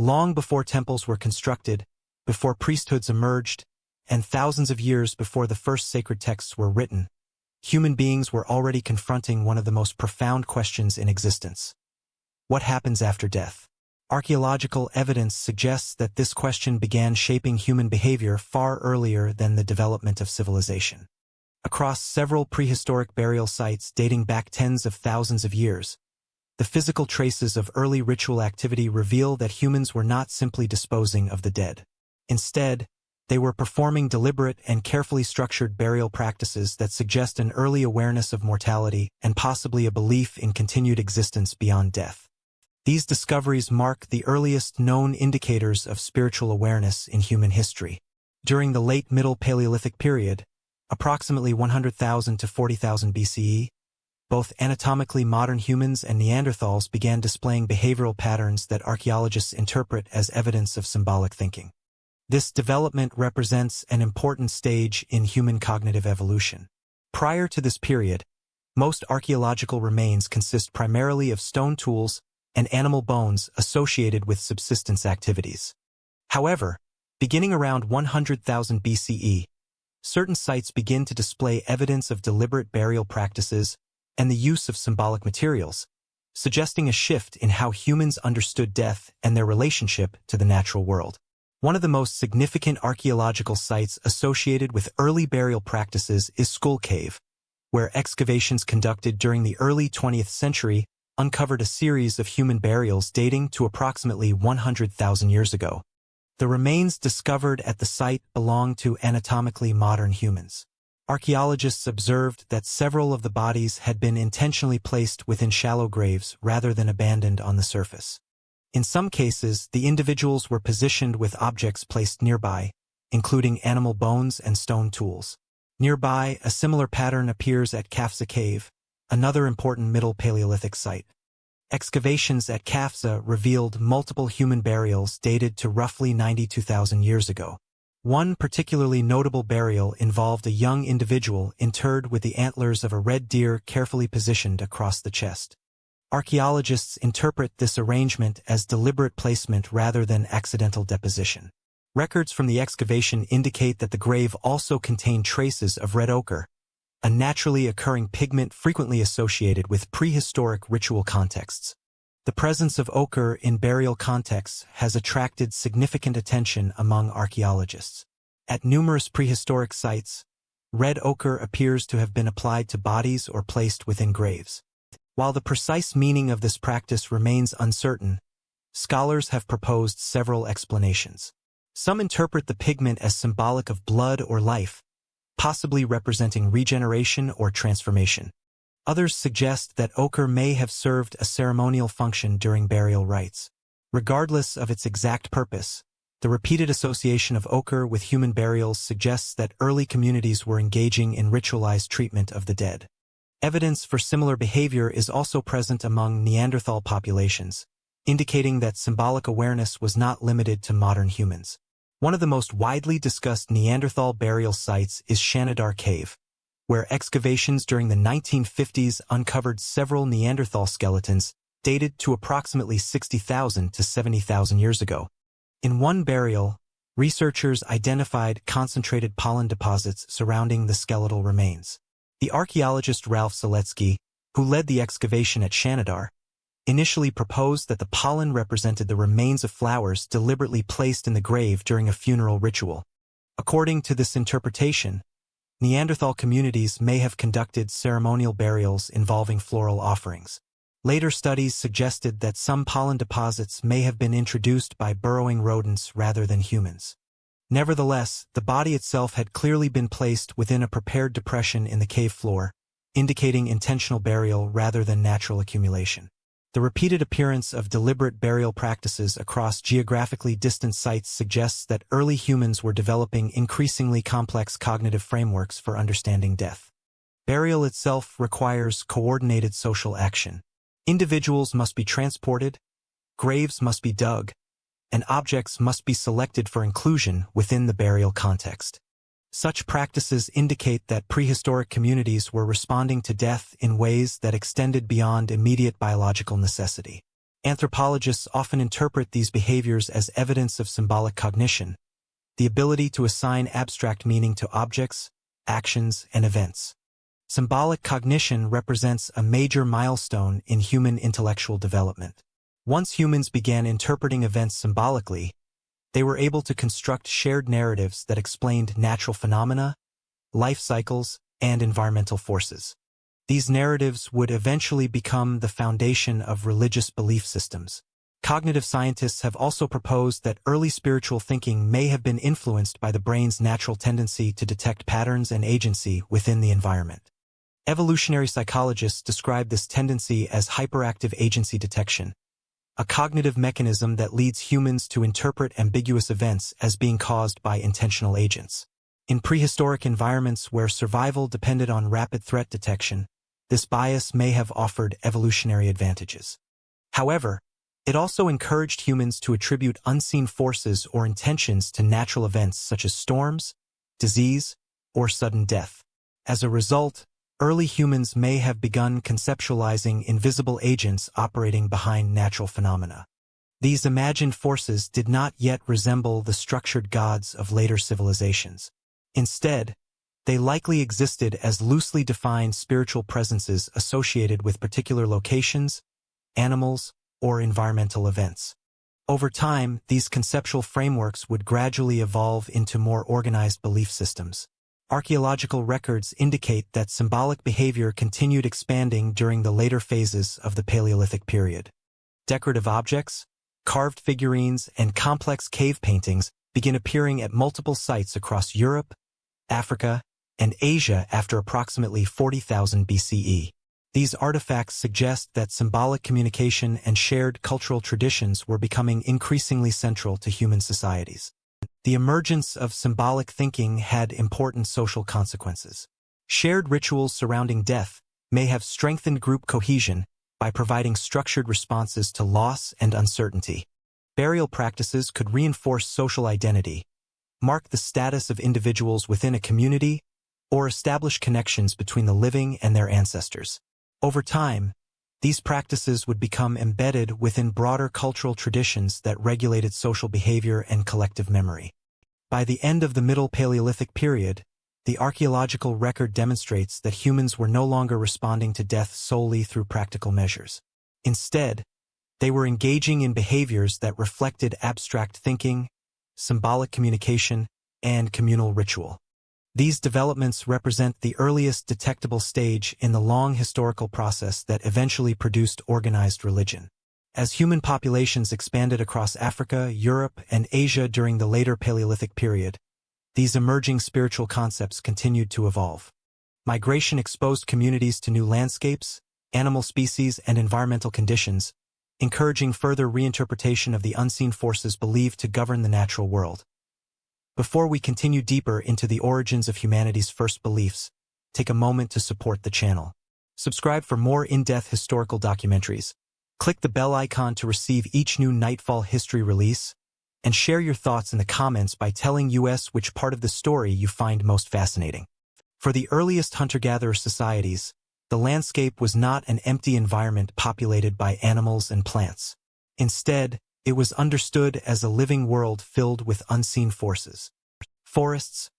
Long before temples were constructed, before priesthoods emerged, and thousands of years before the first sacred texts were written, human beings were already confronting one of the most profound questions in existence. What happens after death? Archaeological evidence suggests that this question began shaping human behavior far earlier than the development of civilization. Across several prehistoric burial sites dating back tens of thousands of years, the physical traces of early ritual activity reveal that humans were not simply disposing of the dead. Instead, they were performing deliberate and carefully structured burial practices that suggest an early awareness of mortality and possibly a belief in continued existence beyond death. These discoveries mark the earliest known indicators of spiritual awareness in human history. During the late Middle Paleolithic period, approximately 100,000 to 40,000 BCE, both anatomically modern humans and Neanderthals began displaying behavioral patterns that archaeologists interpret as evidence of symbolic thinking. This development represents an important stage in human cognitive evolution. Prior to this period, most archaeological remains consist primarily of stone tools and animal bones associated with subsistence activities. However, beginning around 100,000 BCE, certain sites begin to display evidence of deliberate burial practices and the use of symbolic materials, suggesting a shift in how humans understood death and their relationship to the natural world. One of the most significant archaeological sites associated with early burial practices is Skull Cave, where excavations conducted during the early 20th century uncovered a series of human burials dating to approximately 100,000 years ago. The remains discovered at the site belonged to anatomically modern humans. Archaeologists observed that several of the bodies had been intentionally placed within shallow graves rather than abandoned on the surface. In some cases, the individuals were positioned with objects placed nearby, including animal bones and stone tools. Nearby, a similar pattern appears at Kafsa Cave, another important Middle Paleolithic site. Excavations at Kafsa revealed multiple human burials dated to roughly 92,000 years ago. One particularly notable burial involved a young individual interred with the antlers of a red deer carefully positioned across the chest. Archaeologists interpret this arrangement as deliberate placement rather than accidental deposition. Records from the excavation indicate that the grave also contained traces of red ochre, a naturally occurring pigment frequently associated with prehistoric ritual contexts. The presence of ochre in burial contexts has attracted significant attention among archaeologists. At numerous prehistoric sites, red ochre appears to have been applied to bodies or placed within graves. While the precise meaning of this practice remains uncertain, scholars have proposed several explanations. Some interpret the pigment as symbolic of blood or life, possibly representing regeneration or transformation. Others suggest that ochre may have served a ceremonial function during burial rites. Regardless of its exact purpose, the repeated association of ochre with human burials suggests that early communities were engaging in ritualized treatment of the dead. Evidence for similar behavior is also present among Neanderthal populations, indicating that symbolic awareness was not limited to modern humans. One of the most widely discussed Neanderthal burial sites is Shanidar Cave, where excavations during the 1950s uncovered several Neanderthal skeletons dated to approximately 60,000 to 70,000 years ago. In one burial, researchers identified concentrated pollen deposits surrounding the skeletal remains. The archaeologist Ralph Seletsky, who led the excavation at Shanidar, initially proposed that the pollen represented the remains of flowers deliberately placed in the grave during a funeral ritual. According to this interpretation, Neanderthal communities may have conducted ceremonial burials involving floral offerings. Later studies suggested that some pollen deposits may have been introduced by burrowing rodents rather than humans. Nevertheless, the body itself had clearly been placed within a prepared depression in the cave floor, indicating intentional burial rather than natural accumulation. The repeated appearance of deliberate burial practices across geographically distant sites suggests that early humans were developing increasingly complex cognitive frameworks for understanding death. Burial itself requires coordinated social action. Individuals must be transported, graves must be dug, and objects must be selected for inclusion within the burial context. Such practices indicate that prehistoric communities were responding to death in ways that extended beyond immediate biological necessity. Anthropologists often interpret these behaviors as evidence of symbolic cognition, the ability to assign abstract meaning to objects, actions, and events. Symbolic cognition represents a major milestone in human intellectual development. Once humans began interpreting events symbolically, they were able to construct shared narratives that explained natural phenomena, life cycles, and environmental forces. These narratives would eventually become the foundation of religious belief systems. Cognitive scientists have also proposed that early spiritual thinking may have been influenced by the brain's natural tendency to detect patterns and agency within the environment. Evolutionary psychologists describe this tendency as hyperactive agency detection, a cognitive mechanism that leads humans to interpret ambiguous events as being caused by intentional agents. In prehistoric environments where survival depended on rapid threat detection, this bias may have offered evolutionary advantages. However, it also encouraged humans to attribute unseen forces or intentions to natural events such as storms, disease, or sudden death. As a result, early humans may have begun conceptualizing invisible agents operating behind natural phenomena. These imagined forces did not yet resemble the structured gods of later civilizations. Instead, they likely existed as loosely defined spiritual presences associated with particular locations, animals, or environmental events. Over time, these conceptual frameworks would gradually evolve into more organized belief systems. Archaeological records indicate that symbolic behavior continued expanding during the later phases of the Paleolithic period. Decorative objects, carved figurines, and complex cave paintings begin appearing at multiple sites across Europe, Africa, and Asia after approximately 40,000 BCE. These artifacts suggest that symbolic communication and shared cultural traditions were becoming increasingly central to human societies. The emergence of symbolic thinking had important social consequences. Shared rituals surrounding death may have strengthened group cohesion by providing structured responses to loss and uncertainty. Burial practices could reinforce social identity, mark the status of individuals within a community, or establish connections between the living and their ancestors. Over time, these practices would become embedded within broader cultural traditions that regulated social behavior and collective memory. By the end of the Middle Paleolithic period, the archaeological record demonstrates that humans were no longer responding to death solely through practical measures. Instead, they were engaging in behaviors that reflected abstract thinking, symbolic communication, and communal ritual. These developments represent the earliest detectable stage in the long historical process that eventually produced organized religion. As human populations expanded across Africa, Europe, and Asia during the later Paleolithic period, these emerging spiritual concepts continued to evolve. Migration exposed communities to new landscapes, animal species, and environmental conditions, encouraging further reinterpretation of the unseen forces believed to govern the natural world. Before we continue deeper into the origins of humanity's first beliefs, take a moment to support the channel. Subscribe for more in-depth historical documentaries. Click the bell icon to receive each new Nightfall history release, and share your thoughts in the comments by telling us which part of the story you find most fascinating. For the earliest hunter-gatherer societies, the landscape was not an empty environment populated by animals and plants. Instead, it was understood as a living world filled with unseen forces. Forests,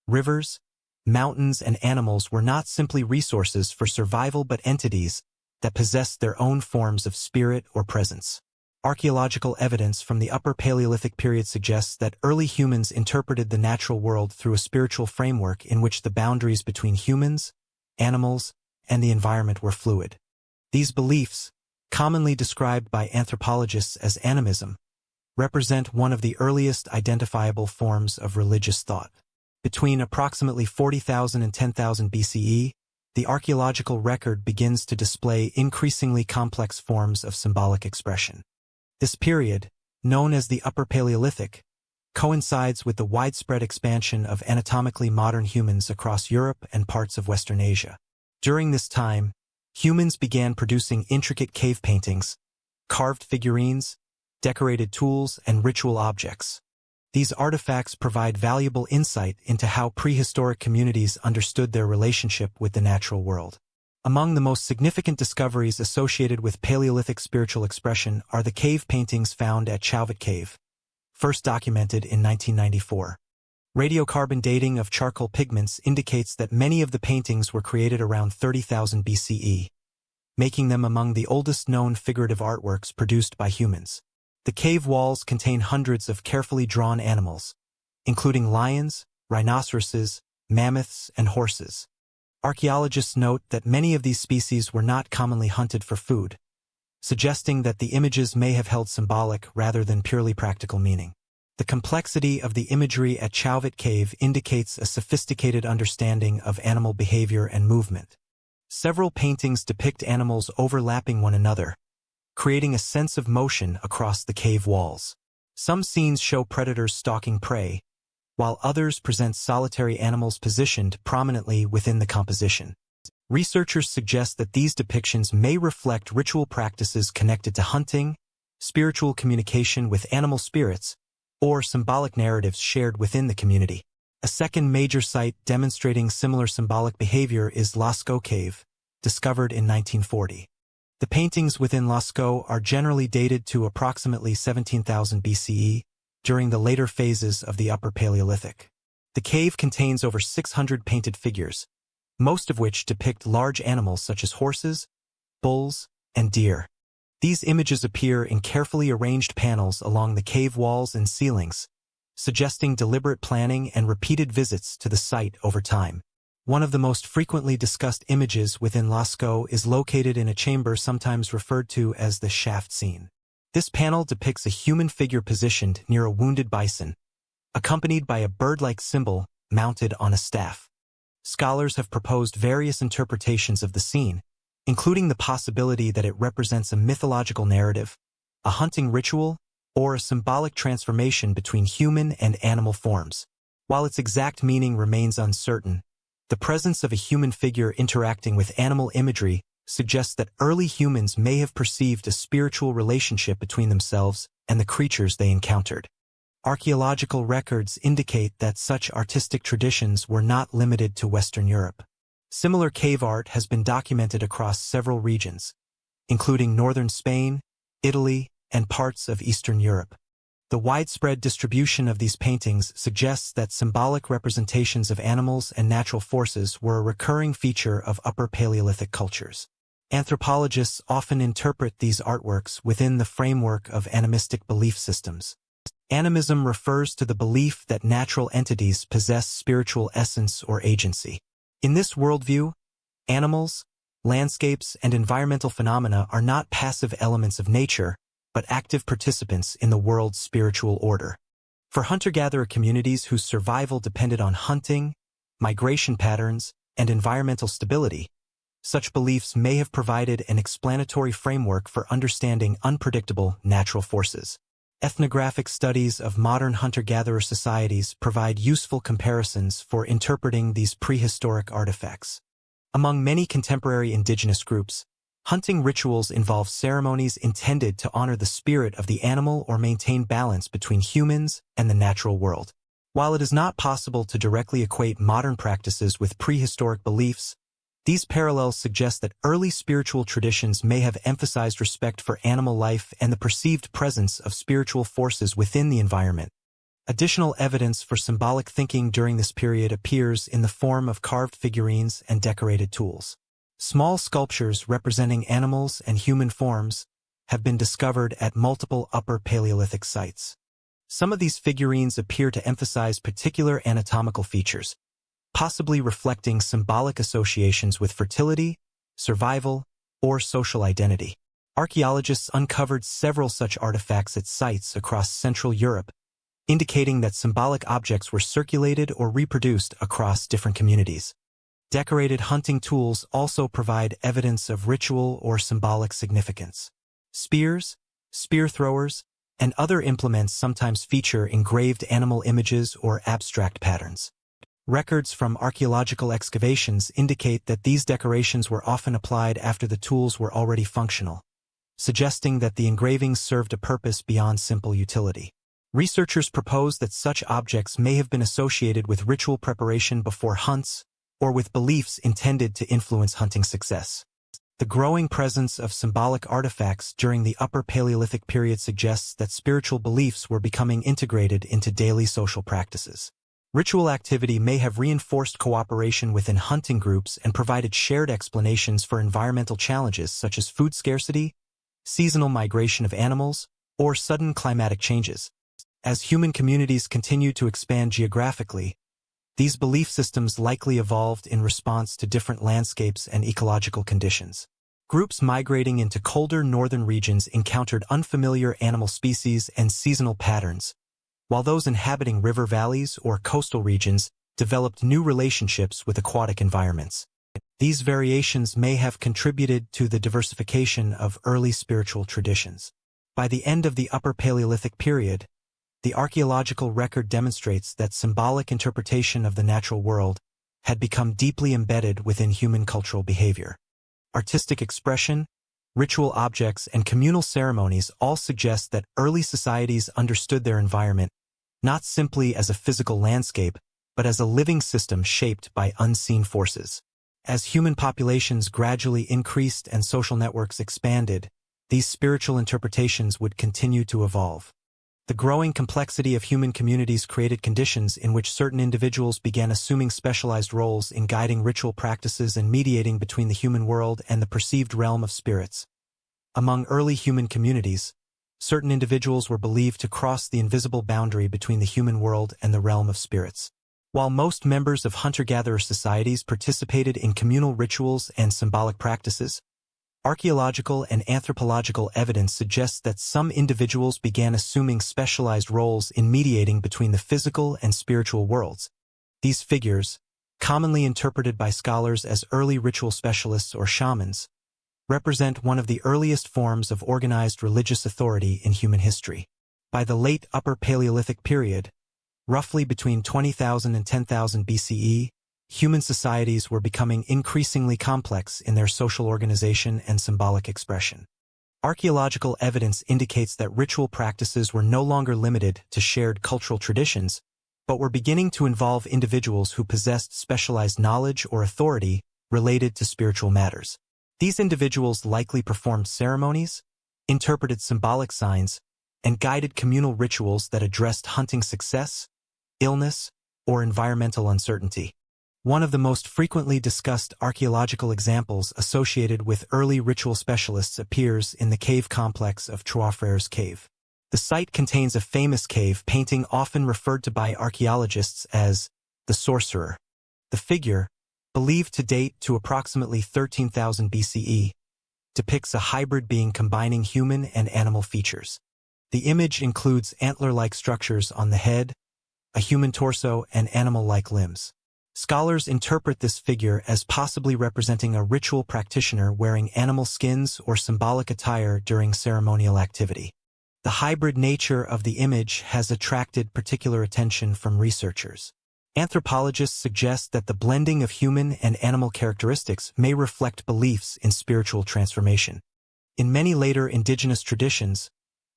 rivers, mountains, and animals were not simply resources for survival but entities that possessed their own forms of spirit or presence. Archaeological evidence from the Upper Paleolithic period suggests that early humans interpreted the natural world through a spiritual framework in which the boundaries between humans, animals, and the environment were fluid. These beliefs, commonly described by anthropologists as animism, represent one of the earliest identifiable forms of religious thought. Between approximately 40,000 and 10,000 BCE, the archaeological record begins to display increasingly complex forms of symbolic expression. This period, known as the Upper Paleolithic, coincides with the widespread expansion of anatomically modern humans across Europe and parts of Western Asia. During this time, humans began producing intricate cave paintings, carved figurines, decorated tools, and ritual objects. These artifacts provide valuable insight into how prehistoric communities understood their relationship with the natural world. Among the most significant discoveries associated with Paleolithic spiritual expression are the cave paintings found at Chauvet Cave, first documented in 1994. Radiocarbon dating of charcoal pigments indicates that many of the paintings were created around 30,000 BCE, making them among the oldest known figurative artworks produced by humans. The cave walls contain hundreds of carefully drawn animals, including lions, rhinoceroses, mammoths, and horses. Archaeologists note that many of these species were not commonly hunted for food, suggesting that the images may have held symbolic rather than purely practical meaning. The complexity of the imagery at Chauvet Cave indicates a sophisticated understanding of animal behavior and movement. Several paintings depict animals overlapping one another, creating a sense of motion across the cave walls. Some scenes show predators stalking prey, while others present solitary animals positioned prominently within the composition. Researchers suggest that these depictions may reflect ritual practices connected to hunting, spiritual communication with animal spirits, or symbolic narratives shared within the community. A second major site demonstrating similar symbolic behavior is Lascaux Cave, discovered in 1940. The paintings within Lascaux are generally dated to approximately 17,000 BCE, during the later phases of the Upper Paleolithic. The cave contains over 600 painted figures, most of which depict large animals such as horses, bulls, and deer. These images appear in carefully arranged panels along the cave walls and ceilings, suggesting deliberate planning and repeated visits to the site over time. One of the most frequently discussed images within Lascaux is located in a chamber sometimes referred to as the shaft scene. This panel depicts a human figure positioned near a wounded bison, accompanied by a bird-like symbol mounted on a staff. Scholars have proposed various interpretations of the scene, including the possibility that it represents a mythological narrative, a hunting ritual, or a symbolic transformation between human and animal forms. While its exact meaning remains uncertain, the presence of a human figure interacting with animal imagery suggests that early humans may have perceived a spiritual relationship between themselves and the creatures they encountered. Archaeological records indicate that such artistic traditions were not limited to Western Europe. Similar cave art has been documented across several regions, including northern Spain, Italy, and parts of Eastern Europe. The widespread distribution of these paintings suggests that symbolic representations of animals and natural forces were a recurring feature of Upper Paleolithic cultures. Anthropologists often interpret these artworks within the framework of animistic belief systems. Animism refers to the belief that natural entities possess spiritual essence or agency. In this worldview, animals, landscapes, and environmental phenomena are not passive elements of nature, but active participants in the world's spiritual order. For hunter-gatherer communities whose survival depended on hunting, migration patterns, and environmental stability, such beliefs may have provided an explanatory framework for understanding unpredictable natural forces. Ethnographic studies of modern hunter-gatherer societies provide useful comparisons for interpreting these prehistoric artifacts. Among many contemporary indigenous groups, hunting rituals involve ceremonies intended to honor the spirit of the animal or maintain balance between humans and the natural world. While it is not possible to directly equate modern practices with prehistoric beliefs, these parallels suggest that early spiritual traditions may have emphasized respect for animal life and the perceived presence of spiritual forces within the environment. Additional evidence for symbolic thinking during this period appears in the form of carved figurines and decorated tools. Small sculptures representing animals and human forms have been discovered at multiple Upper Paleolithic sites. Some of these figurines appear to emphasize particular anatomical features, possibly reflecting symbolic associations with fertility, survival, or social identity. Archaeologists uncovered several such artifacts at sites across Central Europe, indicating that symbolic objects were circulated or reproduced across different communities. Decorated hunting tools also provide evidence of ritual or symbolic significance. Spears, spear throwers, and other implements sometimes feature engraved animal images or abstract patterns. Records from archaeological excavations indicate that these decorations were often applied after the tools were already functional, suggesting that the engravings served a purpose beyond simple utility. Researchers propose that such objects may have been associated with ritual preparation before hunts, or with beliefs intended to influence hunting success. The growing presence of symbolic artifacts during the Upper Paleolithic period suggests that spiritual beliefs were becoming integrated into daily social practices. Ritual activity may have reinforced cooperation within hunting groups and provided shared explanations for environmental challenges such as food scarcity, seasonal migration of animals, or sudden climatic changes. As human communities continued to expand geographically, these belief systems likely evolved in response to different landscapes and ecological conditions. Groups migrating into colder northern regions encountered unfamiliar animal species and seasonal patterns, while those inhabiting river valleys or coastal regions developed new relationships with aquatic environments. These variations may have contributed to the diversification of early spiritual traditions. By the end of the Upper Paleolithic period, the archaeological record demonstrates that symbolic interpretation of the natural world had become deeply embedded within human cultural behavior. Artistic expression, ritual objects, and communal ceremonies all suggest that early societies understood their environment not simply as a physical landscape, but as a living system shaped by unseen forces. As human populations gradually increased and social networks expanded, these spiritual interpretations would continue to evolve. The growing complexity of human communities created conditions in which certain individuals began assuming specialized roles in guiding ritual practices and mediating between the human world and the perceived realm of spirits. Among early human communities, certain individuals were believed to cross the invisible boundary between the human world and the realm of spirits. While most members of hunter-gatherer societies participated in communal rituals and symbolic practices, archaeological and anthropological evidence suggests that some individuals began assuming specialized roles in mediating between the physical and spiritual worlds. These figures, commonly interpreted by scholars as early ritual specialists or shamans, represent one of the earliest forms of organized religious authority in human history. By the late Upper Paleolithic period, roughly between 20,000 and 10,000 BCE, human societies were becoming increasingly complex in their social organization and symbolic expression. Archaeological evidence indicates that ritual practices were no longer limited to shared cultural traditions, but were beginning to involve individuals who possessed specialized knowledge or authority related to spiritual matters. These individuals likely performed ceremonies, interpreted symbolic signs, and guided communal rituals that addressed hunting success, illness, or environmental uncertainty. One of the most frequently discussed archaeological examples associated with early ritual specialists appears in the cave complex of Trois Frères Cave. The site contains a famous cave painting often referred to by archaeologists as the Sorcerer. The figure, believed to date to approximately 13,000 BCE, depicts a hybrid being combining human and animal features. The image includes antler-like structures on the head, a human torso, and animal-like limbs. Scholars interpret this figure as possibly representing a ritual practitioner wearing animal skins or symbolic attire during ceremonial activity. The hybrid nature of the image has attracted particular attention from researchers. Anthropologists suggest that the blending of human and animal characteristics may reflect beliefs in spiritual transformation. In many later indigenous traditions,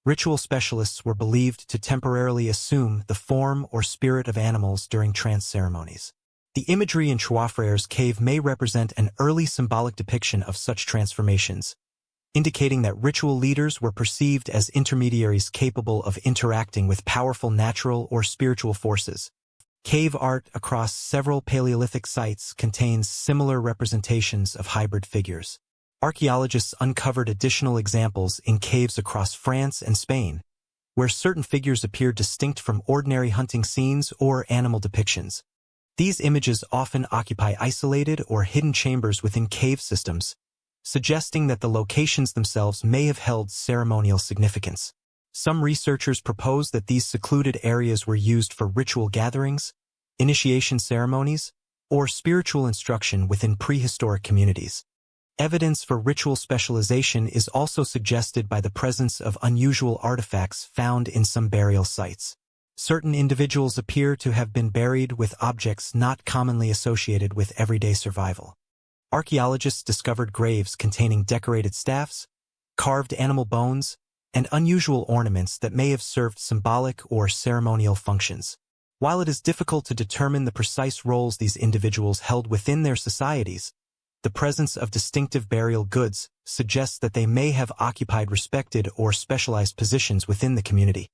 ritual specialists were believed to temporarily assume the form or spirit of animals during trance ceremonies. The imagery in Trois Frères Cave may represent an early symbolic depiction of such transformations, indicating that ritual leaders were perceived as intermediaries capable of interacting with powerful natural or spiritual forces. Cave art across several Paleolithic sites contains similar representations of hybrid figures. Archaeologists uncovered additional examples in caves across France and Spain, where certain figures appear distinct from ordinary hunting scenes or animal depictions. These images often occupy isolated or hidden chambers within cave systems, suggesting that the locations themselves may have held ceremonial significance. Some researchers propose that these secluded areas were used for ritual gatherings, initiation ceremonies, or spiritual instruction within prehistoric communities. Evidence for ritual specialization is also suggested by the presence of unusual artifacts found in some burial sites. Certain individuals appear to have been buried with objects not commonly associated with everyday survival. Archaeologists discovered graves containing decorated staffs, carved animal bones, and unusual ornaments that may have served symbolic or ceremonial functions. While it is difficult to determine the precise roles these individuals held within their societies, the presence of distinctive burial goods suggests that they may have occupied respected or specialized positions within the community.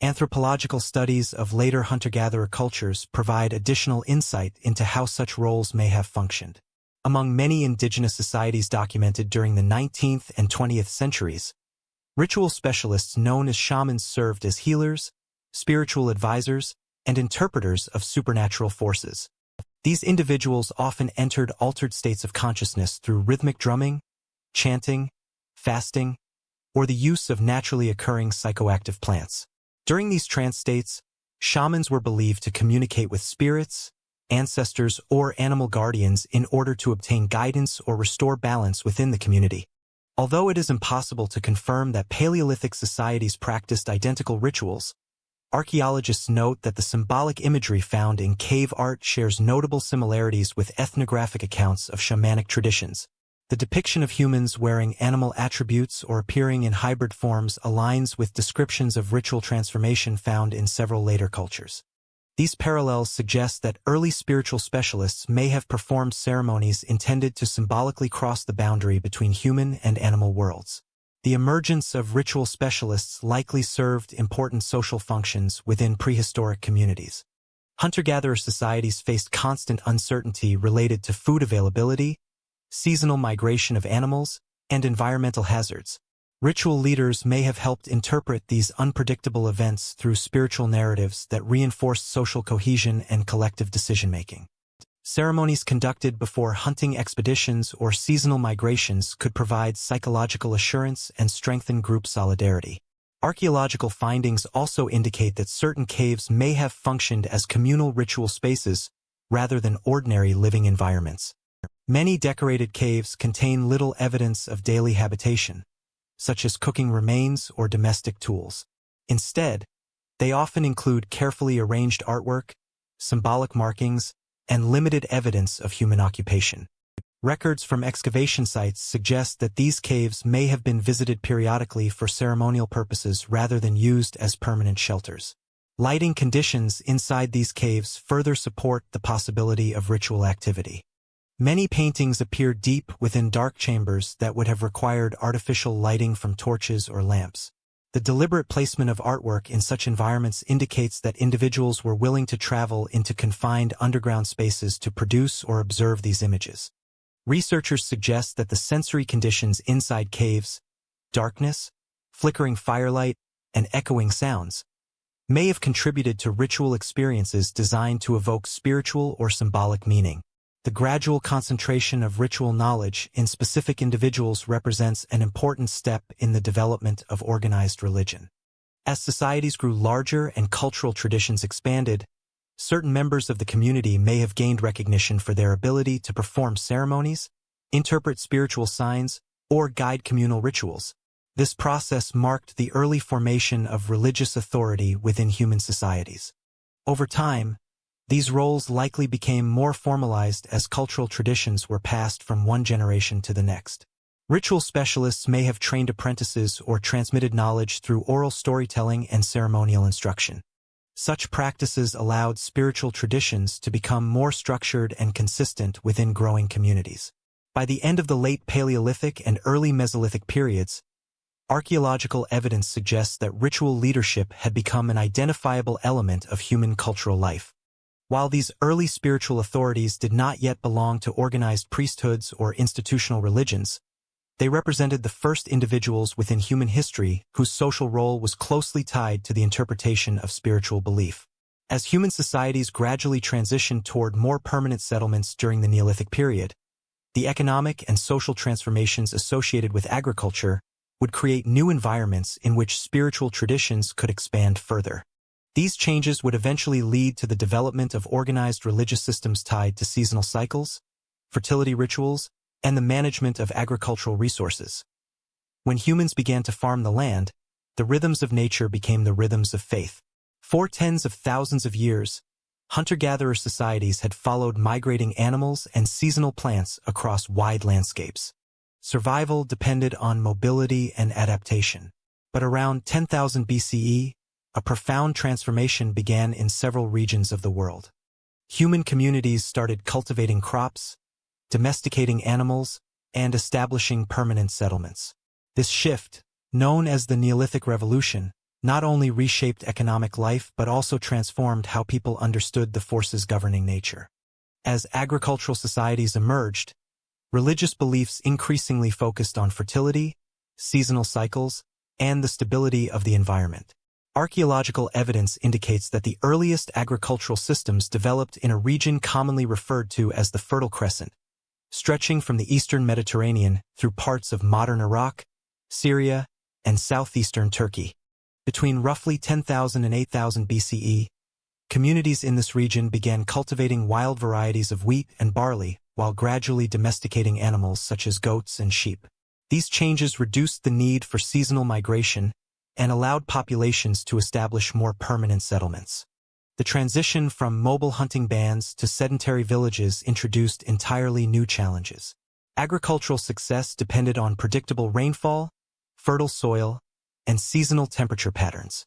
Anthropological studies of later hunter-gatherer cultures provide additional insight into how such roles may have functioned. Among many indigenous societies documented during the 19th and 20th centuries, ritual specialists known as shamans served as healers, spiritual advisors, and interpreters of supernatural forces. These individuals often entered altered states of consciousness through rhythmic drumming, chanting, fasting, or the use of naturally occurring psychoactive plants. During these trance states, shamans were believed to communicate with spirits, ancestors, or animal guardians in order to obtain guidance or restore balance within the community. Although it is impossible to confirm that Paleolithic societies practiced identical rituals, archaeologists note that the symbolic imagery found in cave art shares notable similarities with ethnographic accounts of shamanic traditions. The depiction of humans wearing animal attributes or appearing in hybrid forms aligns with descriptions of ritual transformation found in several later cultures. These parallels suggest that early spiritual specialists may have performed ceremonies intended to symbolically cross the boundary between human and animal worlds. The emergence of ritual specialists likely served important social functions within prehistoric communities. Hunter-gatherer societies faced constant uncertainty related to food availability, seasonal migration of animals, and environmental hazards. Ritual leaders may have helped interpret these unpredictable events through spiritual narratives that reinforced social cohesion and collective decision-making. Ceremonies conducted before hunting expeditions or seasonal migrations could provide psychological assurance and strengthen group solidarity. Archaeological findings also indicate that certain caves may have functioned as communal ritual spaces rather than ordinary living environments. Many decorated caves contain little evidence of daily habitation, such as cooking remains or domestic tools. Instead, they often include carefully arranged artwork, symbolic markings, and limited evidence of human occupation. Records from excavation sites suggest that these caves may have been visited periodically for ceremonial purposes rather than used as permanent shelters. Lighting conditions inside these caves further support the possibility of ritual activity. Many paintings appear deep within dark chambers that would have required artificial lighting from torches or lamps. The deliberate placement of artwork in such environments indicates that individuals were willing to travel into confined underground spaces to produce or observe these images. Researchers suggest that the sensory conditions inside caves, darkness, flickering firelight, and echoing sounds, may have contributed to ritual experiences designed to evoke spiritual or symbolic meaning. The gradual concentration of ritual knowledge in specific individuals represents an important step in the development of organized religion. As societies grew larger and cultural traditions expanded, certain members of the community may have gained recognition for their ability to perform ceremonies, interpret spiritual signs, or guide communal rituals. This process marked the early formation of religious authority within human societies. Over time, these roles likely became more formalized as cultural traditions were passed from one generation to the next. Ritual specialists may have trained apprentices or transmitted knowledge through oral storytelling and ceremonial instruction. Such practices allowed spiritual traditions to become more structured and consistent within growing communities. By the end of the late Paleolithic and early Mesolithic periods, archaeological evidence suggests that ritual leadership had become an identifiable element of human cultural life. While these early spiritual authorities did not yet belong to organized priesthoods or institutional religions, they represented the first individuals within human history whose social role was closely tied to the interpretation of spiritual belief. As human societies gradually transitioned toward more permanent settlements during the Neolithic period, the economic and social transformations associated with agriculture would create new environments in which spiritual traditions could expand further. These changes would eventually lead to the development of organized religious systems tied to seasonal cycles, fertility rituals, and the management of agricultural resources. When humans began to farm the land, the rhythms of nature became the rhythms of faith. For tens of thousands of years, hunter-gatherer societies had followed migrating animals and seasonal plants across wide landscapes. Survival depended on mobility and adaptation. But around 10,000 BCE, a profound transformation began in several regions of the world. Human communities started cultivating crops, domesticating animals, and establishing permanent settlements. This shift, known as the Neolithic Revolution, not only reshaped economic life but also transformed how people understood the forces governing nature. As agricultural societies emerged, religious beliefs increasingly focused on fertility, seasonal cycles, and the stability of the environment. Archaeological evidence indicates that the earliest agricultural systems developed in a region commonly referred to as the Fertile Crescent, stretching from the eastern Mediterranean through parts of modern Iraq, Syria, and southeastern Turkey. Between roughly 10,000 and 8,000 BCE, communities in this region began cultivating wild varieties of wheat and barley while gradually domesticating animals such as goats and sheep. These changes reduced the need for seasonal migration and allowed populations to establish more permanent settlements. The transition from mobile hunting bands to sedentary villages introduced entirely new challenges. Agricultural success depended on predictable rainfall, fertile soil, and seasonal temperature patterns.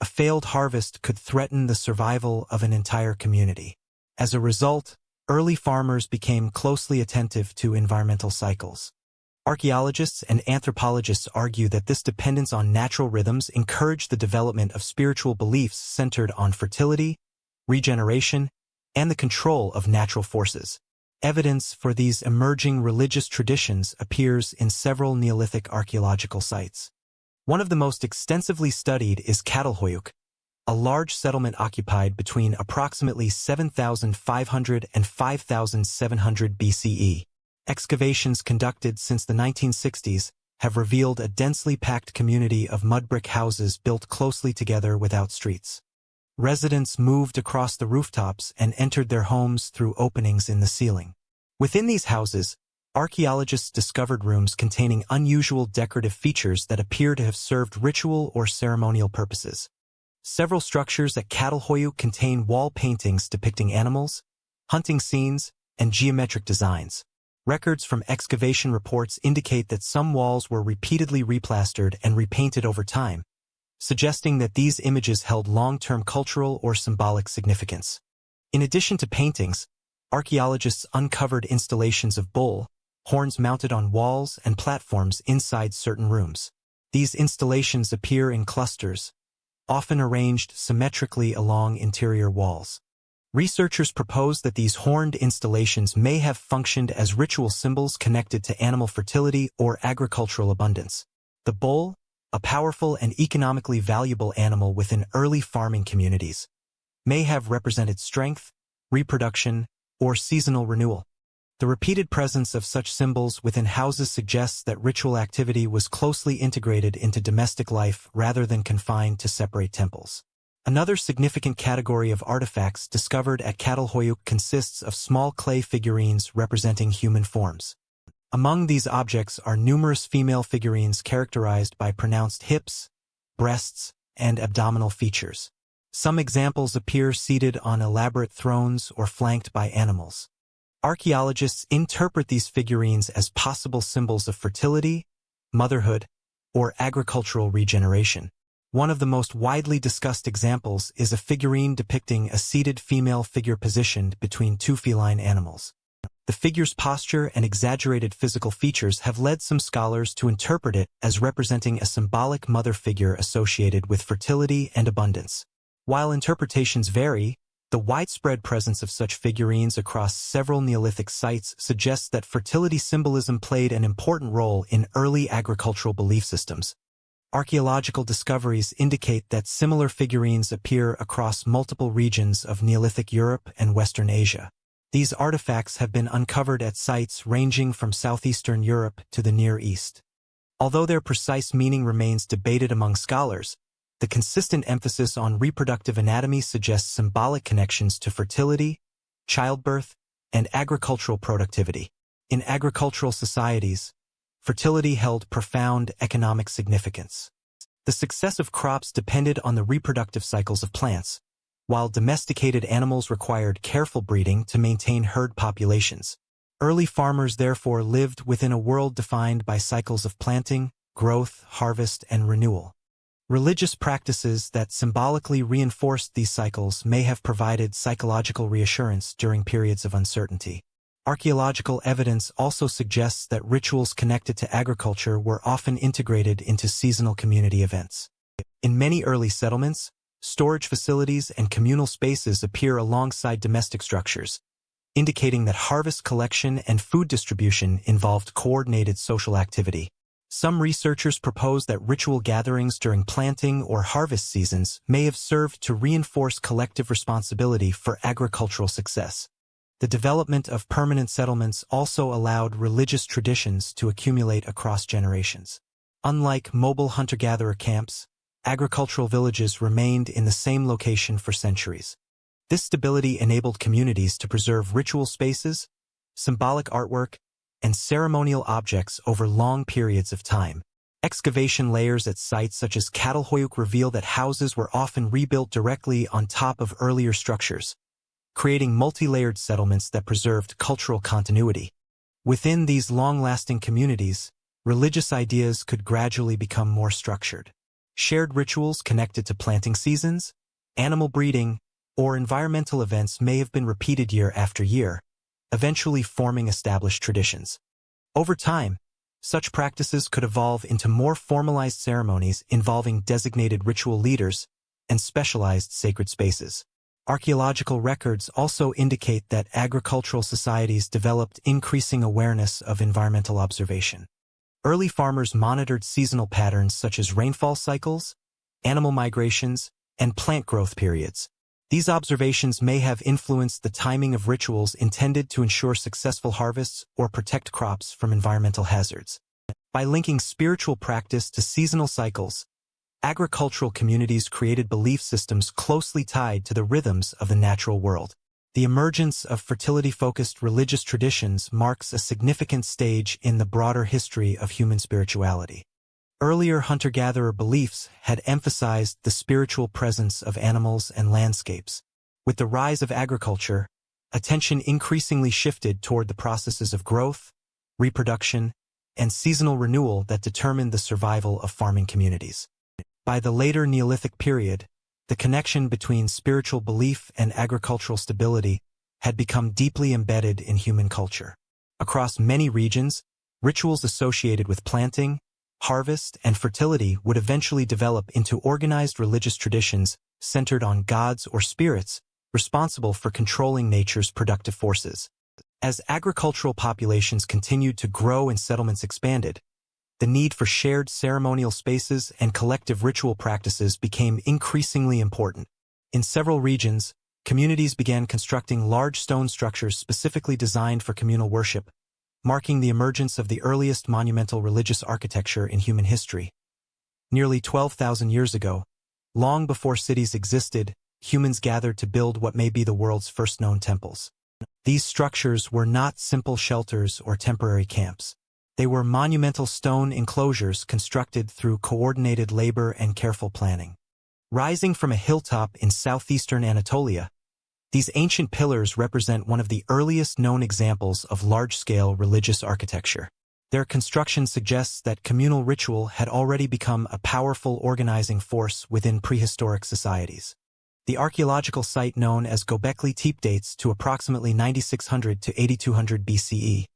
A failed harvest could threaten the survival of an entire community. As a result, early farmers became closely attentive to environmental cycles. Archaeologists and anthropologists argue that this dependence on natural rhythms encouraged the development of spiritual beliefs centered on fertility, regeneration, and the control of natural forces. Evidence for these emerging religious traditions appears in several Neolithic archaeological sites. One of the most extensively studied is Catalhoyuk, a large settlement occupied between approximately 7,500 and 5,700 BCE. Excavations conducted since the 1960s have revealed a densely packed community of mud brick houses built closely together without streets. Residents moved across the rooftops and entered their homes through openings in the ceiling. Within these houses, archaeologists discovered rooms containing unusual decorative features that appear to have served ritual or ceremonial purposes. Several structures at Catalhoyuk contain wall paintings depicting animals, hunting scenes, and geometric designs. Records from excavation reports indicate that some walls were repeatedly replastered and repainted over time, suggesting that these images held long-term cultural or symbolic significance. In addition to paintings, archaeologists uncovered installations of bull horns mounted on walls and platforms inside certain rooms. These installations appear in clusters, often arranged symmetrically along interior walls. Researchers propose that these horned installations may have functioned as ritual symbols connected to animal fertility or agricultural abundance. The bull, a powerful and economically valuable animal within early farming communities, may have represented strength, reproduction, or seasonal renewal. The repeated presence of such symbols within houses suggests that ritual activity was closely integrated into domestic life rather than confined to separate temples. Another significant category of artifacts discovered at Catalhoyuk consists of small clay figurines representing human forms. Among these objects are numerous female figurines characterized by pronounced hips, breasts, and abdominal features. Some examples appear seated on elaborate thrones or flanked by animals. Archaeologists interpret these figurines as possible symbols of fertility, motherhood, or agricultural regeneration. One of the most widely discussed examples is a figurine depicting a seated female figure positioned between two feline animals. The figure's posture and exaggerated physical features have led some scholars to interpret it as representing a symbolic mother figure associated with fertility and abundance. While interpretations vary, the widespread presence of such figurines across several Neolithic sites suggests that fertility symbolism played an important role in early agricultural belief systems. Archaeological discoveries indicate that similar figurines appear across multiple regions of Neolithic Europe and Western Asia. These artifacts have been uncovered at sites ranging from southeastern Europe to the Near East. Although their precise meaning remains debated among scholars, the consistent emphasis on reproductive anatomy suggests symbolic connections to fertility, childbirth, and agricultural productivity. In agricultural societies, fertility held profound economic significance. The success of crops depended on the reproductive cycles of plants, while domesticated animals required careful breeding to maintain herd populations. Early farmers therefore lived within a world defined by cycles of planting, growth, harvest, and renewal. Religious practices that symbolically reinforced these cycles may have provided psychological reassurance during periods of uncertainty. Archaeological evidence also suggests that rituals connected to agriculture were often integrated into seasonal community events. In many early settlements, storage facilities and communal spaces appear alongside domestic structures, indicating that harvest collection and food distribution involved coordinated social activity. Some researchers propose that ritual gatherings during planting or harvest seasons may have served to reinforce collective responsibility for agricultural success. The development of permanent settlements also allowed religious traditions to accumulate across generations. Unlike mobile hunter-gatherer camps, agricultural villages remained in the same location for centuries. This stability enabled communities to preserve ritual spaces, symbolic artwork, and ceremonial objects over long periods of time. Excavation layers at sites such as Catalhoyuk reveal that houses were often rebuilt directly on top of earlier structures, creating multi-layered settlements that preserved cultural continuity. Within these long-lasting communities, religious ideas could gradually become more structured. Shared rituals connected to planting seasons, animal breeding, or environmental events may have been repeated year after year, eventually forming established traditions. Over time, such practices could evolve into more formalized ceremonies involving designated ritual leaders and specialized sacred spaces. Archaeological records also indicate that agricultural societies developed increasing awareness of environmental observation. Early farmers monitored seasonal patterns such as rainfall cycles, animal migrations, and plant growth periods. These observations may have influenced the timing of rituals intended to ensure successful harvests or protect crops from environmental hazards. By linking spiritual practice to seasonal cycles, agricultural communities created belief systems closely tied to the rhythms of the natural world. The emergence of fertility-focused religious traditions marks a significant stage in the broader history of human spirituality. Earlier hunter-gatherer beliefs had emphasized the spiritual presence of animals and landscapes. With the rise of agriculture, attention increasingly shifted toward the processes of growth, reproduction, and seasonal renewal that determined the survival of farming communities. By the later Neolithic period, the connection between spiritual belief and agricultural stability had become deeply embedded in human culture. Across many regions, rituals associated with planting, harvest, and fertility would eventually develop into organized religious traditions centered on gods or spirits responsible for controlling nature's productive forces. As agricultural populations continued to grow and settlements expanded, the need for shared ceremonial spaces and collective ritual practices became increasingly important. In several regions, communities began constructing large stone structures specifically designed for communal worship, marking the emergence of the earliest monumental religious architecture in human history. Nearly 12,000 years ago, long before cities existed, humans gathered to build what may be the world's first known temples. These structures were not simple shelters or temporary camps. They were monumental stone enclosures constructed through coordinated labor and careful planning. Rising from a hilltop in southeastern Anatolia, these ancient pillars represent one of the earliest known examples of large-scale religious architecture. Their construction suggests that communal ritual had already become a powerful organizing force within prehistoric societies. The archaeological site known as Göbekli Tepe dates to approximately 9600 to 8200 BCE,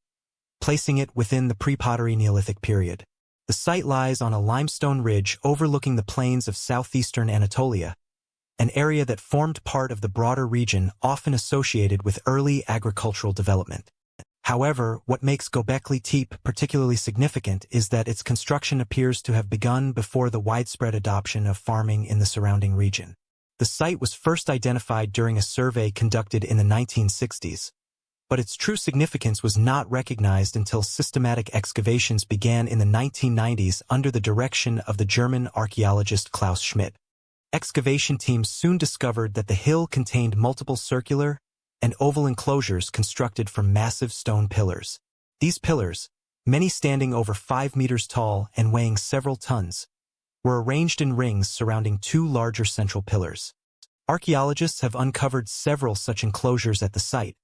placing it within the pre-pottery Neolithic period. The site lies on a limestone ridge overlooking the plains of southeastern Anatolia, an area that formed part of the broader region often associated with early agricultural development. However, what makes Göbekli Tepe particularly significant is that its construction appears to have begun before the widespread adoption of farming in the surrounding region. The site was first identified during a survey conducted in the 1960s, but its true significance was not recognized until systematic excavations began in the 1990s under the direction of the German archaeologist Klaus Schmidt. Excavation teams soon discovered that the hill contained multiple circular and oval enclosures constructed from massive stone pillars. These pillars, many standing over 5 meters tall and weighing several tons, were arranged in rings surrounding two larger central pillars. Archaeologists have uncovered several such enclosures at the site,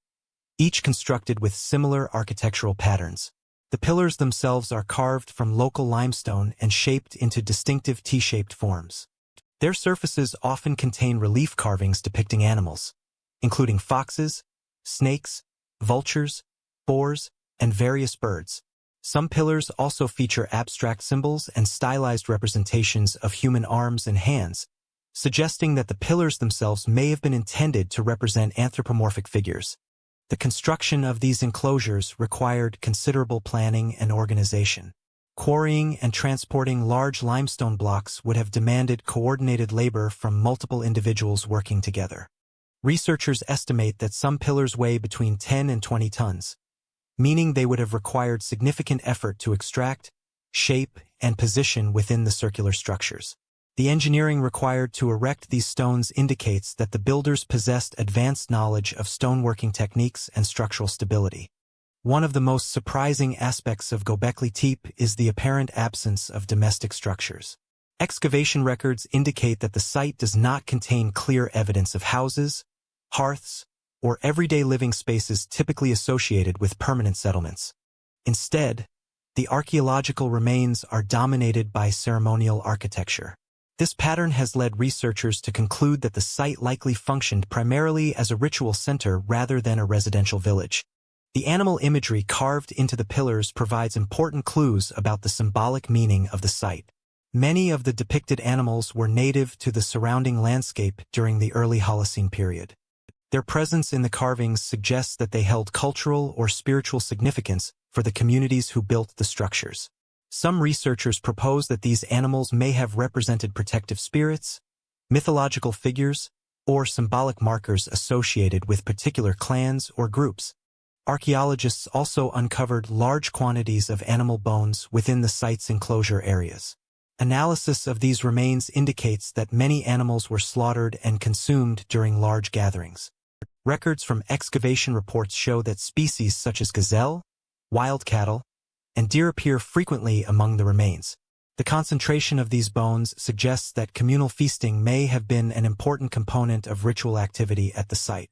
each constructed with similar architectural patterns. The pillars themselves are carved from local limestone and shaped into distinctive T-shaped forms. Their surfaces often contain relief carvings depicting animals, including foxes, snakes, vultures, boars, and various birds. Some pillars also feature abstract symbols and stylized representations of human arms and hands, suggesting that the pillars themselves may have been intended to represent anthropomorphic figures. The construction of these enclosures required considerable planning and organization. Quarrying and transporting large limestone blocks would have demanded coordinated labor from multiple individuals working together. Researchers estimate that some pillars weigh between 10 and 20 tons, meaning they would have required significant effort to extract, shape, and position within the circular structures. The engineering required to erect these stones indicates that the builders possessed advanced knowledge of stoneworking techniques and structural stability. One of the most surprising aspects of Göbekli Tepe is the apparent absence of domestic structures. Excavation records indicate that the site does not contain clear evidence of houses, hearths, or everyday living spaces typically associated with permanent settlements. Instead, the archaeological remains are dominated by ceremonial architecture. This pattern has led researchers to conclude that the site likely functioned primarily as a ritual center rather than a residential village. The animal imagery carved into the pillars provides important clues about the symbolic meaning of the site. Many of the depicted animals were native to the surrounding landscape during the early Holocene period. Their presence in the carvings suggests that they held cultural or spiritual significance for the communities who built the structures. Some researchers propose that these animals may have represented protective spirits, mythological figures, or symbolic markers associated with particular clans or groups. Archaeologists also uncovered large quantities of animal bones within the site's enclosure areas. Analysis of these remains indicates that many animals were slaughtered and consumed during large gatherings. Records from excavation reports show that species such as gazelle, wild cattle, and deer appear frequently among the remains. The concentration of these bones suggests that communal feasting may have been an important component of ritual activity at the site.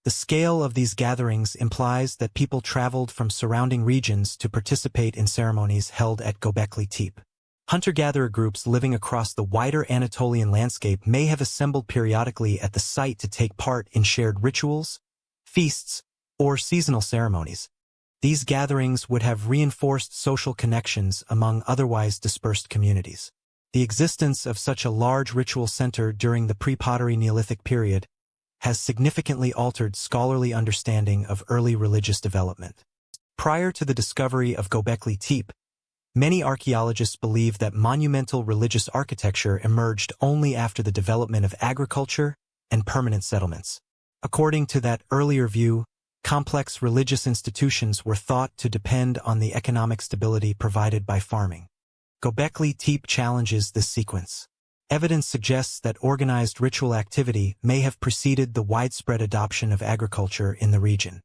The scale of these gatherings implies that people traveled from surrounding regions to participate in ceremonies held at Göbekli Tepe. Hunter-gatherer groups living across the wider Anatolian landscape may have assembled periodically at the site to take part in shared rituals, feasts, or seasonal ceremonies. These gatherings would have reinforced social connections among otherwise dispersed communities. The existence of such a large ritual center during the pre-pottery Neolithic period has significantly altered scholarly understanding of early religious development. Prior to the discovery of Göbekli Tepe, many archaeologists believe that monumental religious architecture emerged only after the development of agriculture and permanent settlements. According to that earlier view, complex religious institutions were thought to depend on the economic stability provided by farming. Göbekli Tepe challenges this sequence. Evidence suggests that organized ritual activity may have preceded the widespread adoption of agriculture in the region.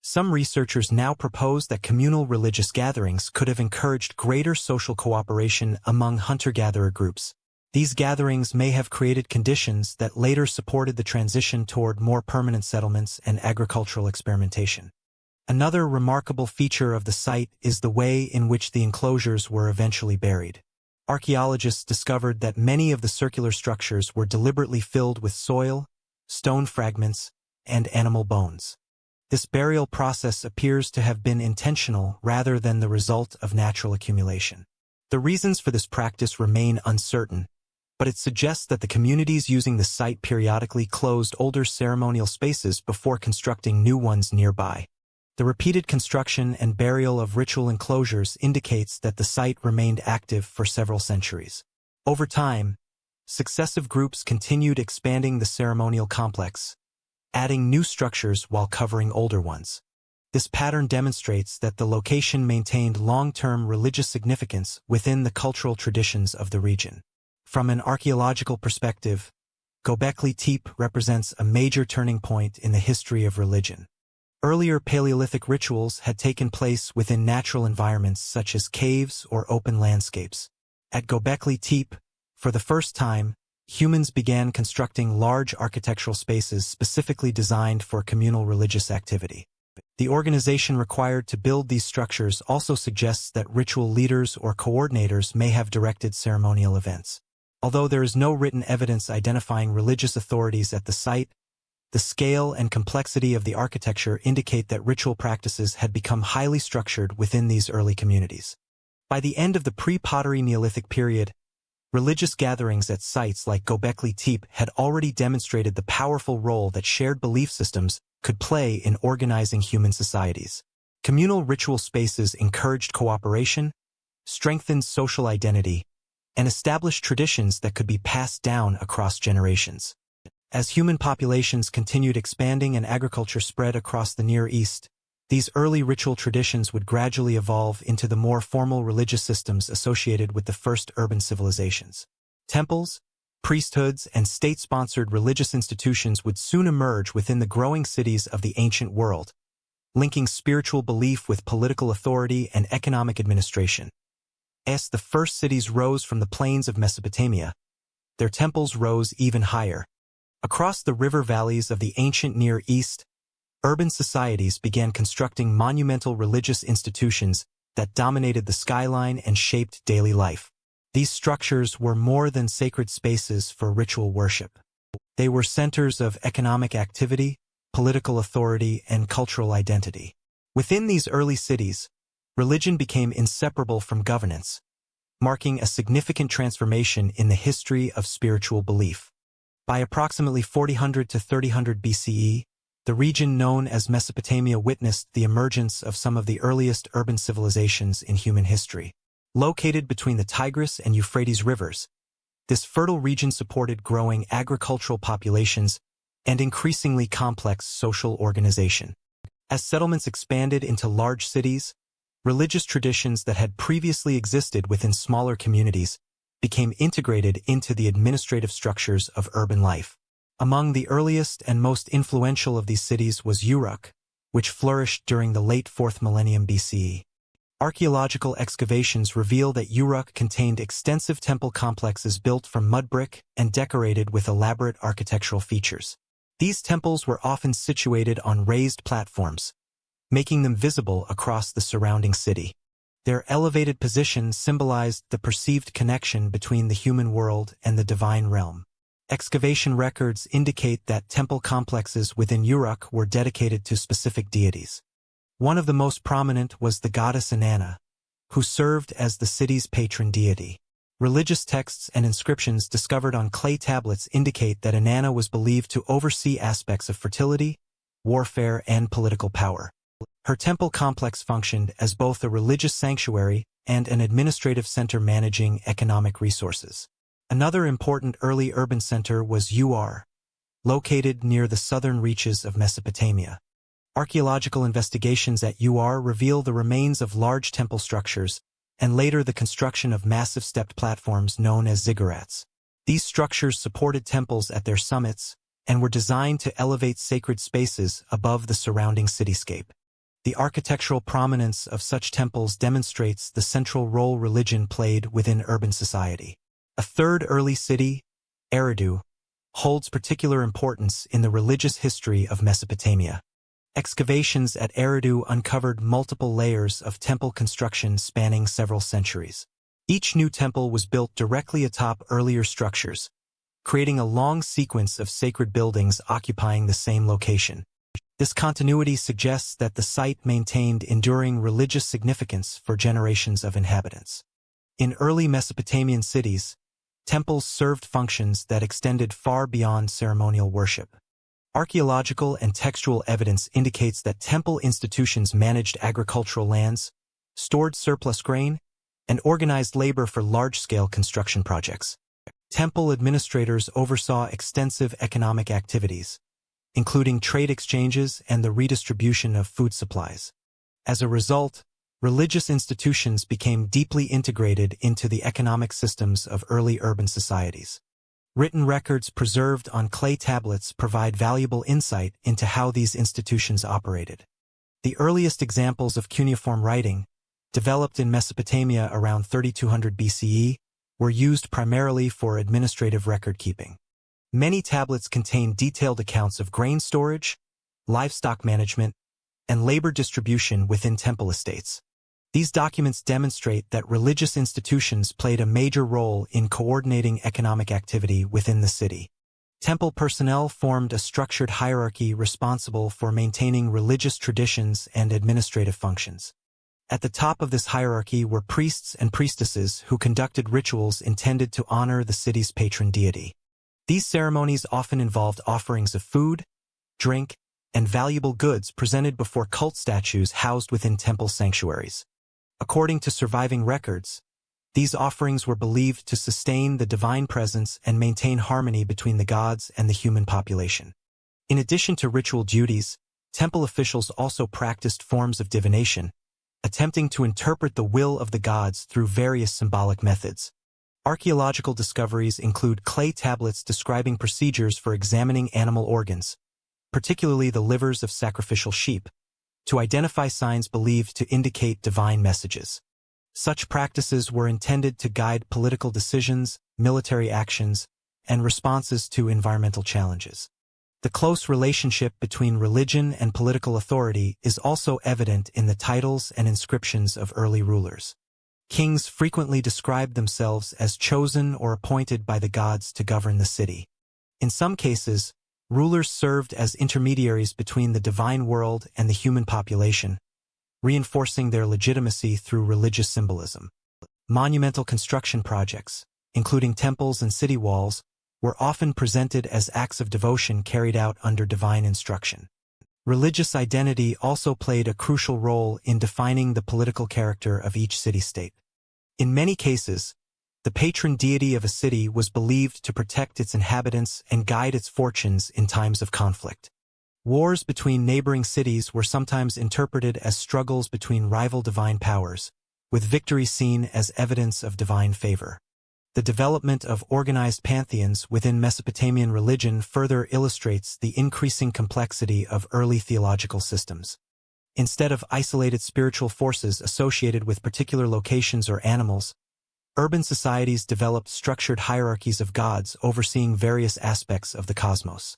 Some researchers now propose that communal religious gatherings could have encouraged greater social cooperation among hunter-gatherer groups. These gatherings may have created conditions that later supported the transition toward more permanent settlements and agricultural experimentation. Another remarkable feature of the site is the way in which the enclosures were eventually buried. Archaeologists discovered that many of the circular structures were deliberately filled with soil, stone fragments, and animal bones. This burial process appears to have been intentional rather than the result of natural accumulation. The reasons for this practice remain uncertain, but it suggests that the communities using the site periodically closed older ceremonial spaces before constructing new ones nearby. The repeated construction and burial of ritual enclosures indicates that the site remained active for several centuries. Over time, successive groups continued expanding the ceremonial complex, adding new structures while covering older ones. This pattern demonstrates that the location maintained long-term religious significance within the cultural traditions of the region. From an archaeological perspective, Göbekli Tepe represents a major turning point in the history of religion. Earlier Paleolithic rituals had taken place within natural environments such as caves or open landscapes. At Göbekli Tepe, for the first time, humans began constructing large architectural spaces specifically designed for communal religious activity. The organization required to build these structures also suggests that ritual leaders or coordinators may have directed ceremonial events. Although there is no written evidence identifying religious authorities at the site, the scale and complexity of the architecture indicate that ritual practices had become highly structured within these early communities. By the end of the pre-pottery Neolithic period, religious gatherings at sites like Göbekli Tepe had already demonstrated the powerful role that shared belief systems could play in organizing human societies. Communal ritual spaces encouraged cooperation, strengthened social identity, and established traditions that could be passed down across generations. As human populations continued expanding and agriculture spread across the Near East, these early ritual traditions would gradually evolve into the more formal religious systems associated with the first urban civilizations. Temples, priesthoods, and state-sponsored religious institutions would soon emerge within the growing cities of the ancient world, linking spiritual belief with political authority and economic administration. As the first cities rose from the plains of Mesopotamia, their temples rose even higher. Across the river valleys of the ancient Near East, urban societies began constructing monumental religious institutions that dominated the skyline and shaped daily life. These structures were more than sacred spaces for ritual worship. They were centers of economic activity, political authority, and cultural identity. Within these early cities, religion became inseparable from governance, marking a significant transformation in the history of spiritual belief. By approximately 4000 to 3000 BCE, the region known as Mesopotamia witnessed the emergence of some of the earliest urban civilizations in human history. Located between the Tigris and Euphrates rivers, this fertile region supported growing agricultural populations and increasingly complex social organization. As settlements expanded into large cities, religious traditions that had previously existed within smaller communities became integrated into the administrative structures of urban life. Among the earliest and most influential of these cities was Uruk, which flourished during the late 4th millennium BCE. Archaeological excavations reveal that Uruk contained extensive temple complexes built from mud brick and decorated with elaborate architectural features. These temples were often situated on raised platforms, making them visible across the surrounding city. Their elevated position symbolized the perceived connection between the human world and the divine realm. Excavation records indicate that temple complexes within Uruk were dedicated to specific deities. One of the most prominent was the goddess Inanna, who served as the city's patron deity. Religious texts and inscriptions discovered on clay tablets indicate that Inanna was believed to oversee aspects of fertility, warfare, and political power. Her temple complex functioned as both a religious sanctuary and an administrative center managing economic resources. Another important early urban center was Uruk, located near the southern reaches of Mesopotamia. Archaeological investigations at Uruk reveal the remains of large temple structures and later the construction of massive stepped platforms known as ziggurats. These structures supported temples at their summits and were designed to elevate sacred spaces above the surrounding cityscape. The architectural prominence of such temples demonstrates the central role religion played within urban society. A third early city, Eridu, holds particular importance in the religious history of Mesopotamia. Excavations at Eridu uncovered multiple layers of temple construction spanning several centuries. Each new temple was built directly atop earlier structures, creating a long sequence of sacred buildings occupying the same location. This continuity suggests that the site maintained enduring religious significance for generations of inhabitants. In early Mesopotamian cities, temples served functions that extended far beyond ceremonial worship. Archaeological and textual evidence indicates that temple institutions managed agricultural lands, stored surplus grain, and organized labor for large-scale construction projects. Temple administrators oversaw extensive economic activities, including trade exchanges and the redistribution of food supplies. As a result, religious institutions became deeply integrated into the economic systems of early urban societies. Written records preserved on clay tablets provide valuable insight into how these institutions operated. The earliest examples of cuneiform writing, developed in Mesopotamia around 3200 BCE, were used primarily for administrative record-keeping. Many tablets contain detailed accounts of grain storage, livestock management, and labor distribution within temple estates. These documents demonstrate that religious institutions played a major role in coordinating economic activity within the city. Temple personnel formed a structured hierarchy responsible for maintaining religious traditions and administrative functions. At the top of this hierarchy were priests and priestesses who conducted rituals intended to honor the city's patron deity. These ceremonies often involved offerings of food, drink, and valuable goods presented before cult statues housed within temple sanctuaries. According to surviving records, these offerings were believed to sustain the divine presence and maintain harmony between the gods and the human population. In addition to ritual duties, temple officials also practiced forms of divination, attempting to interpret the will of the gods through various symbolic methods. Archaeological discoveries include clay tablets describing procedures for examining animal organs, particularly the livers of sacrificial sheep, to identify signs believed to indicate divine messages. Such practices were intended to guide political decisions, military actions, and responses to environmental challenges. The close relationship between religion and political authority is also evident in the titles and inscriptions of early rulers. Kings frequently described themselves as chosen or appointed by the gods to govern the city. In some cases, rulers served as intermediaries between the divine world and the human population, reinforcing their legitimacy through religious symbolism. Monumental construction projects, including temples and city walls, were often presented as acts of devotion carried out under divine instruction. Religious identity also played a crucial role in defining the political character of each city-state. In many cases, the patron deity of a city was believed to protect its inhabitants and guide its fortunes in times of conflict. Wars between neighboring cities were sometimes interpreted as struggles between rival divine powers, with victory seen as evidence of divine favor. The development of organized pantheons within Mesopotamian religion further illustrates the increasing complexity of early theological systems. Instead of isolated spiritual forces associated with particular locations or animals, urban societies developed structured hierarchies of gods overseeing various aspects of the cosmos.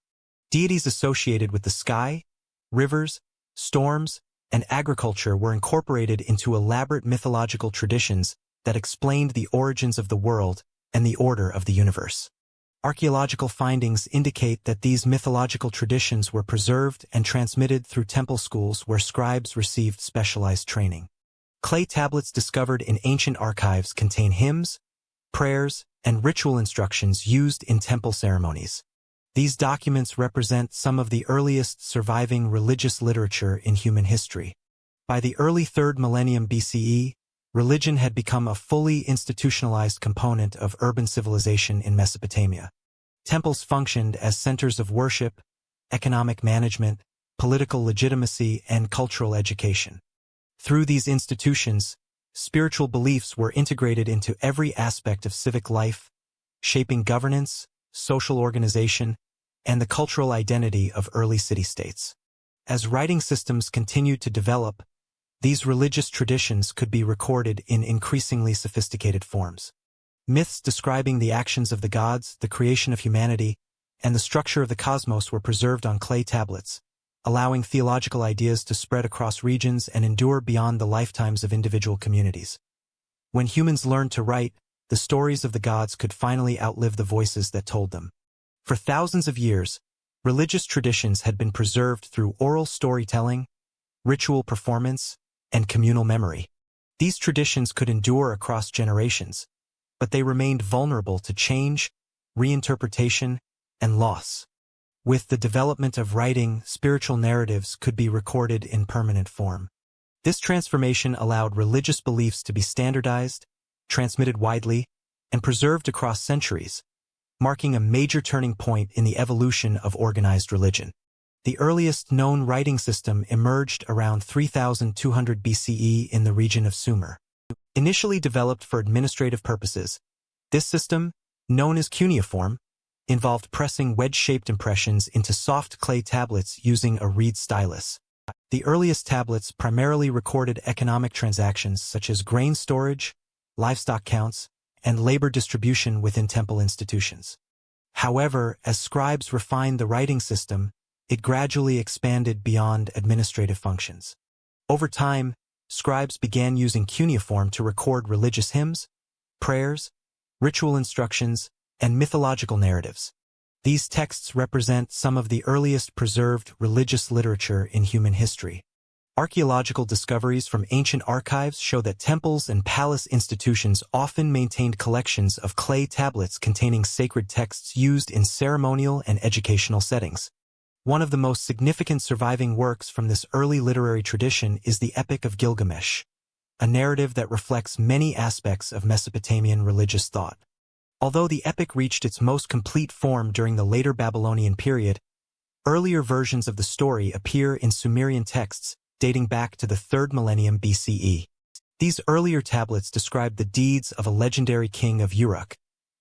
Deities associated with the sky, rivers, storms, and agriculture were incorporated into elaborate mythological traditions that explained the origins of the world and the order of the universe. Archaeological findings indicate that these mythological traditions were preserved and transmitted through temple schools where scribes received specialized training. Clay tablets discovered in ancient archives contain hymns, prayers, and ritual instructions used in temple ceremonies. These documents represent some of the earliest surviving religious literature in human history. By the early 3rd millennium BCE, religion had become a fully institutionalized component of urban civilization in Mesopotamia. Temples functioned as centers of worship, economic management, political legitimacy, and cultural education. Through these institutions, spiritual beliefs were integrated into every aspect of civic life, shaping governance, social organization, and the cultural identity of early city-states. As writing systems continued to develop, these religious traditions could be recorded in increasingly sophisticated forms. Myths describing the actions of the gods, the creation of humanity, and the structure of the cosmos were preserved on clay tablets, allowing theological ideas to spread across regions and endure beyond the lifetimes of individual communities. When humans learned to write, the stories of the gods could finally outlive the voices that told them. For thousands of years, religious traditions had been preserved through oral storytelling, ritual performance, and communal memory. These traditions could endure across generations, but they remained vulnerable to change, reinterpretation, and loss. With the development of writing, spiritual narratives could be recorded in permanent form. This transformation allowed religious beliefs to be standardized, transmitted widely, and preserved across centuries, marking a major turning point in the evolution of organized religion. The earliest known writing system emerged around 3200 BCE in the region of Sumer. Initially developed for administrative purposes, this system, known as cuneiform, involved pressing wedge-shaped impressions into soft clay tablets using a reed stylus. The earliest tablets primarily recorded economic transactions such as grain storage, livestock counts, and labor distribution within temple institutions. However, as scribes refined the writing system, it gradually expanded beyond administrative functions. Over time, scribes began using cuneiform to record religious hymns, prayers, ritual instructions, and mythological narratives. These texts represent some of the earliest preserved religious literature in human history. Archaeological discoveries from ancient archives show that temples and palace institutions often maintained collections of clay tablets containing sacred texts used in ceremonial and educational settings. One of the most significant surviving works from this early literary tradition is the Epic of Gilgamesh, a narrative that reflects many aspects of Mesopotamian religious thought. Although the epic reached its most complete form during the later Babylonian period, earlier versions of the story appear in Sumerian texts dating back to the 3rd millennium BCE. These earlier tablets describe the deeds of a legendary king of Uruk,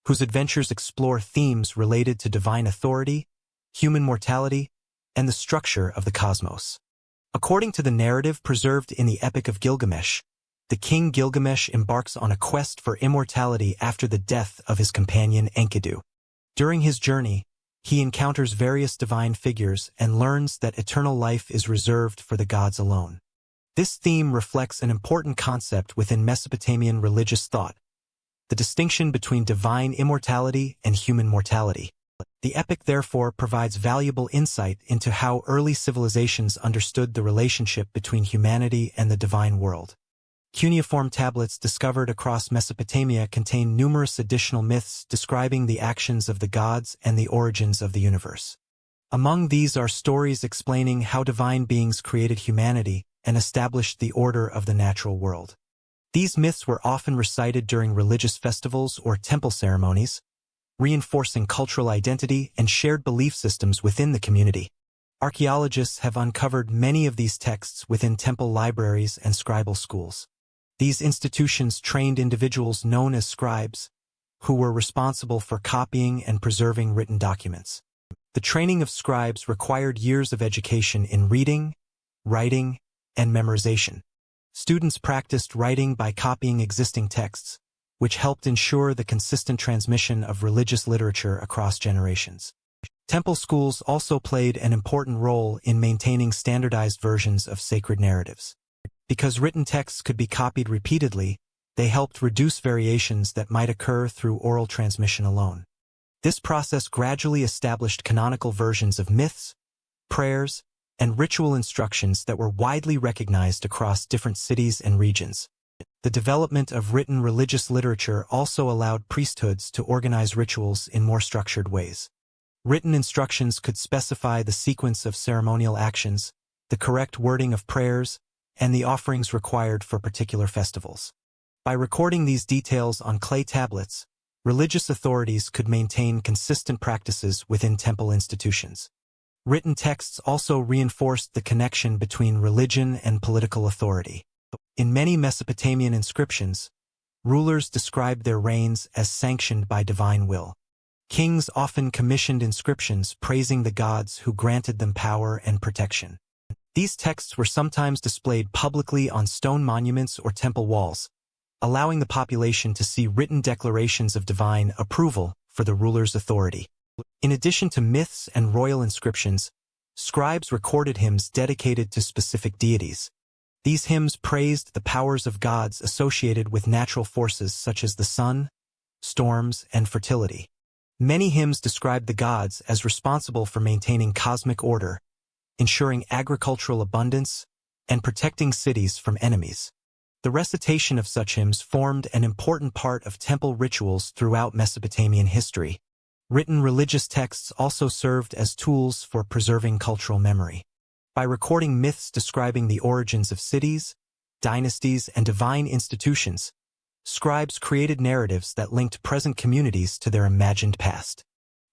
whose adventures explore themes related to divine authority, human mortality, and the structure of the cosmos. According to the narrative preserved in the Epic of Gilgamesh, the king Gilgamesh embarks on a quest for immortality after the death of his companion Enkidu. During his journey, he encounters various divine figures and learns that eternal life is reserved for the gods alone. This theme reflects an important concept within Mesopotamian religious thought, the distinction between divine immortality and human mortality. The epic therefore provides valuable insight into how early civilizations understood the relationship between humanity and the divine world. Cuneiform tablets discovered across Mesopotamia contain numerous additional myths describing the actions of the gods and the origins of the universe. Among these are stories explaining how divine beings created humanity and established the order of the natural world. These myths were often recited during religious festivals or temple ceremonies, reinforcing cultural identity and shared belief systems within the community. Archaeologists have uncovered many of these texts within temple libraries and scribal schools. These institutions trained individuals known as scribes, who were responsible for copying and preserving written documents. The training of scribes required years of education in reading, writing, and memorization. Students practiced writing by copying existing texts, which helped ensure the consistent transmission of religious literature across generations. Temple schools also played an important role in maintaining standardized versions of sacred narratives. Because written texts could be copied repeatedly, they helped reduce variations that might occur through oral transmission alone. This process gradually established canonical versions of myths, prayers, and ritual instructions that were widely recognized across different cities and regions. The development of written religious literature also allowed priesthoods to organize rituals in more structured ways. Written instructions could specify the sequence of ceremonial actions, the correct wording of prayers, and the offerings required for particular festivals. By recording these details on clay tablets, religious authorities could maintain consistent practices within temple institutions. Written texts also reinforced the connection between religion and political authority. In many Mesopotamian inscriptions, rulers described their reigns as sanctioned by divine will. Kings often commissioned inscriptions praising the gods who granted them power and protection. These texts were sometimes displayed publicly on stone monuments or temple walls, allowing the population to see written declarations of divine approval for the ruler's authority. In addition to myths and royal inscriptions, scribes recorded hymns dedicated to specific deities. These hymns praised the powers of gods associated with natural forces such as the sun, storms, and fertility. Many hymns described the gods as responsible for maintaining cosmic order, ensuring agricultural abundance, and protecting cities from enemies. The recitation of such hymns formed an important part of temple rituals throughout Mesopotamian history. Written religious texts also served as tools for preserving cultural memory. By recording myths describing the origins of cities, dynasties, and divine institutions, scribes created narratives that linked present communities to their imagined past.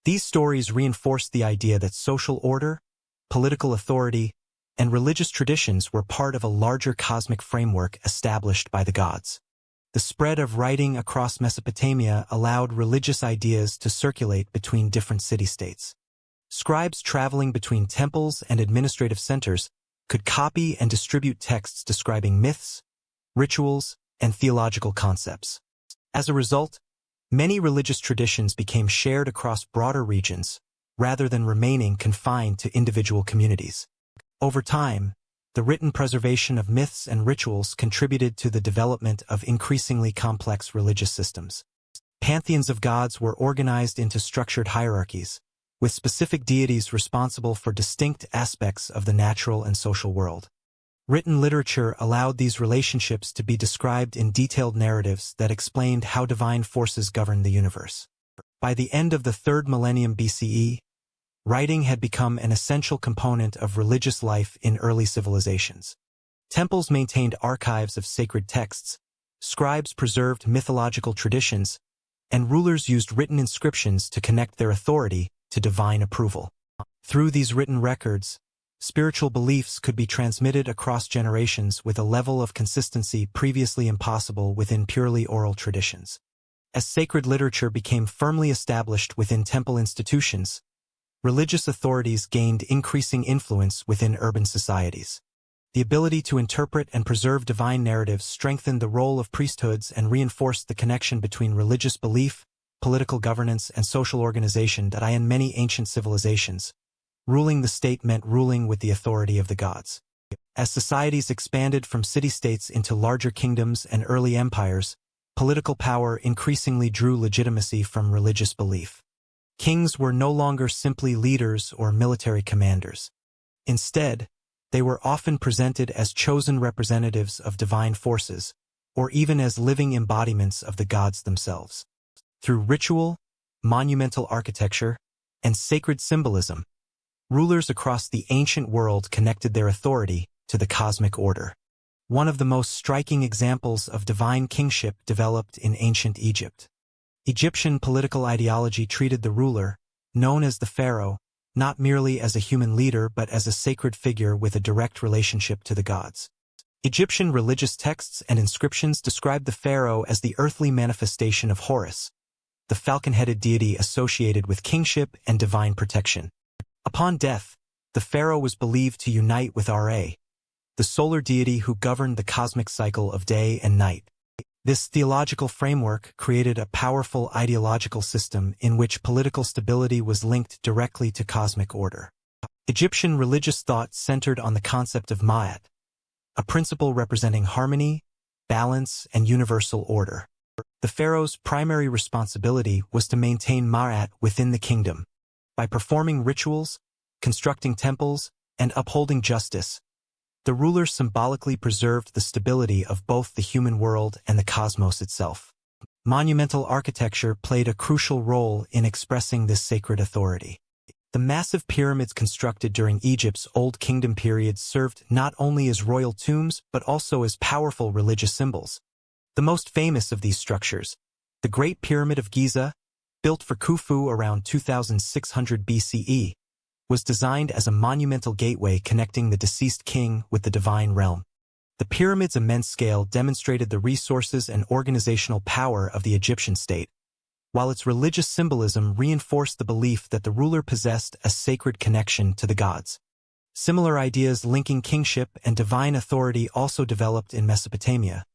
These stories reinforced the idea that social order, political authority, and religious traditions were part of a larger cosmic framework established by the gods. The spread of writing across Mesopotamia allowed religious ideas to circulate between different city-states. Scribes traveling between temples and administrative centers could copy and distribute texts describing myths, rituals, and theological concepts. As a result, many religious traditions became shared across broader regions, rather than remaining confined to individual communities. Over time, the written preservation of myths and rituals contributed to the development of increasingly complex religious systems. Pantheons of gods were organized into structured hierarchies, with specific deities responsible for distinct aspects of the natural and social world. Written literature allowed these relationships to be described in detailed narratives that explained how divine forces governed the universe. By the end of the 3rd millennium BCE, writing had become an essential component of religious life in early civilizations. Temples maintained archives of sacred texts, scribes preserved mythological traditions, and rulers used written inscriptions to connect their authority to divine approval. Through these written records, spiritual beliefs could be transmitted across generations with a level of consistency previously impossible within purely oral traditions. As sacred literature became firmly established within temple institutions, religious authorities gained increasing influence within urban societies. The ability to interpret and preserve divine narratives strengthened the role of priesthoods and reinforced the connection between religious belief, political governance, and social organization that in many ancient civilizations. Ruling the state meant ruling with the authority of the gods. As societies expanded from city-states into larger kingdoms and early empires, political power increasingly drew legitimacy from religious belief. Kings were no longer simply leaders or military commanders. Instead, they were often presented as chosen representatives of divine forces, or even as living embodiments of the gods themselves. Through ritual, monumental architecture, and sacred symbolism, rulers across the ancient world connected their authority to the cosmic order. One of the most striking examples of divine kingship developed in ancient Egypt. Egyptian political ideology treated the ruler, known as the pharaoh, not merely as a human leader but as a sacred figure with a direct relationship to the gods. Egyptian religious texts and inscriptions describe the pharaoh as the earthly manifestation of Horus, the falcon-headed deity associated with kingship and divine protection. Upon death, the pharaoh was believed to unite with Ra, the solar deity who governed the cosmic cycle of day and night. This theological framework created a powerful ideological system in which political stability was linked directly to cosmic order. Egyptian religious thought centered on the concept of Ma'at, a principle representing harmony, balance, and universal order. The pharaoh's primary responsibility was to maintain Ma'at within the kingdom. By performing rituals, constructing temples, and upholding justice, the ruler symbolically preserved the stability of both the human world and the cosmos itself. Monumental architecture played a crucial role in expressing this sacred authority. The massive pyramids constructed during Egypt's Old Kingdom period served not only as royal tombs but also as powerful religious symbols. The most famous of these structures, the Great Pyramid of Giza, built for Khufu around 2600 BCE, was designed as a monumental gateway connecting the deceased king with the divine realm. The pyramid's immense scale demonstrated the resources and organizational power of the Egyptian state, while its religious symbolism reinforced the belief that the ruler possessed a sacred connection to the gods. Similar ideas linking kingship and divine authority also developed in Mesopotamia,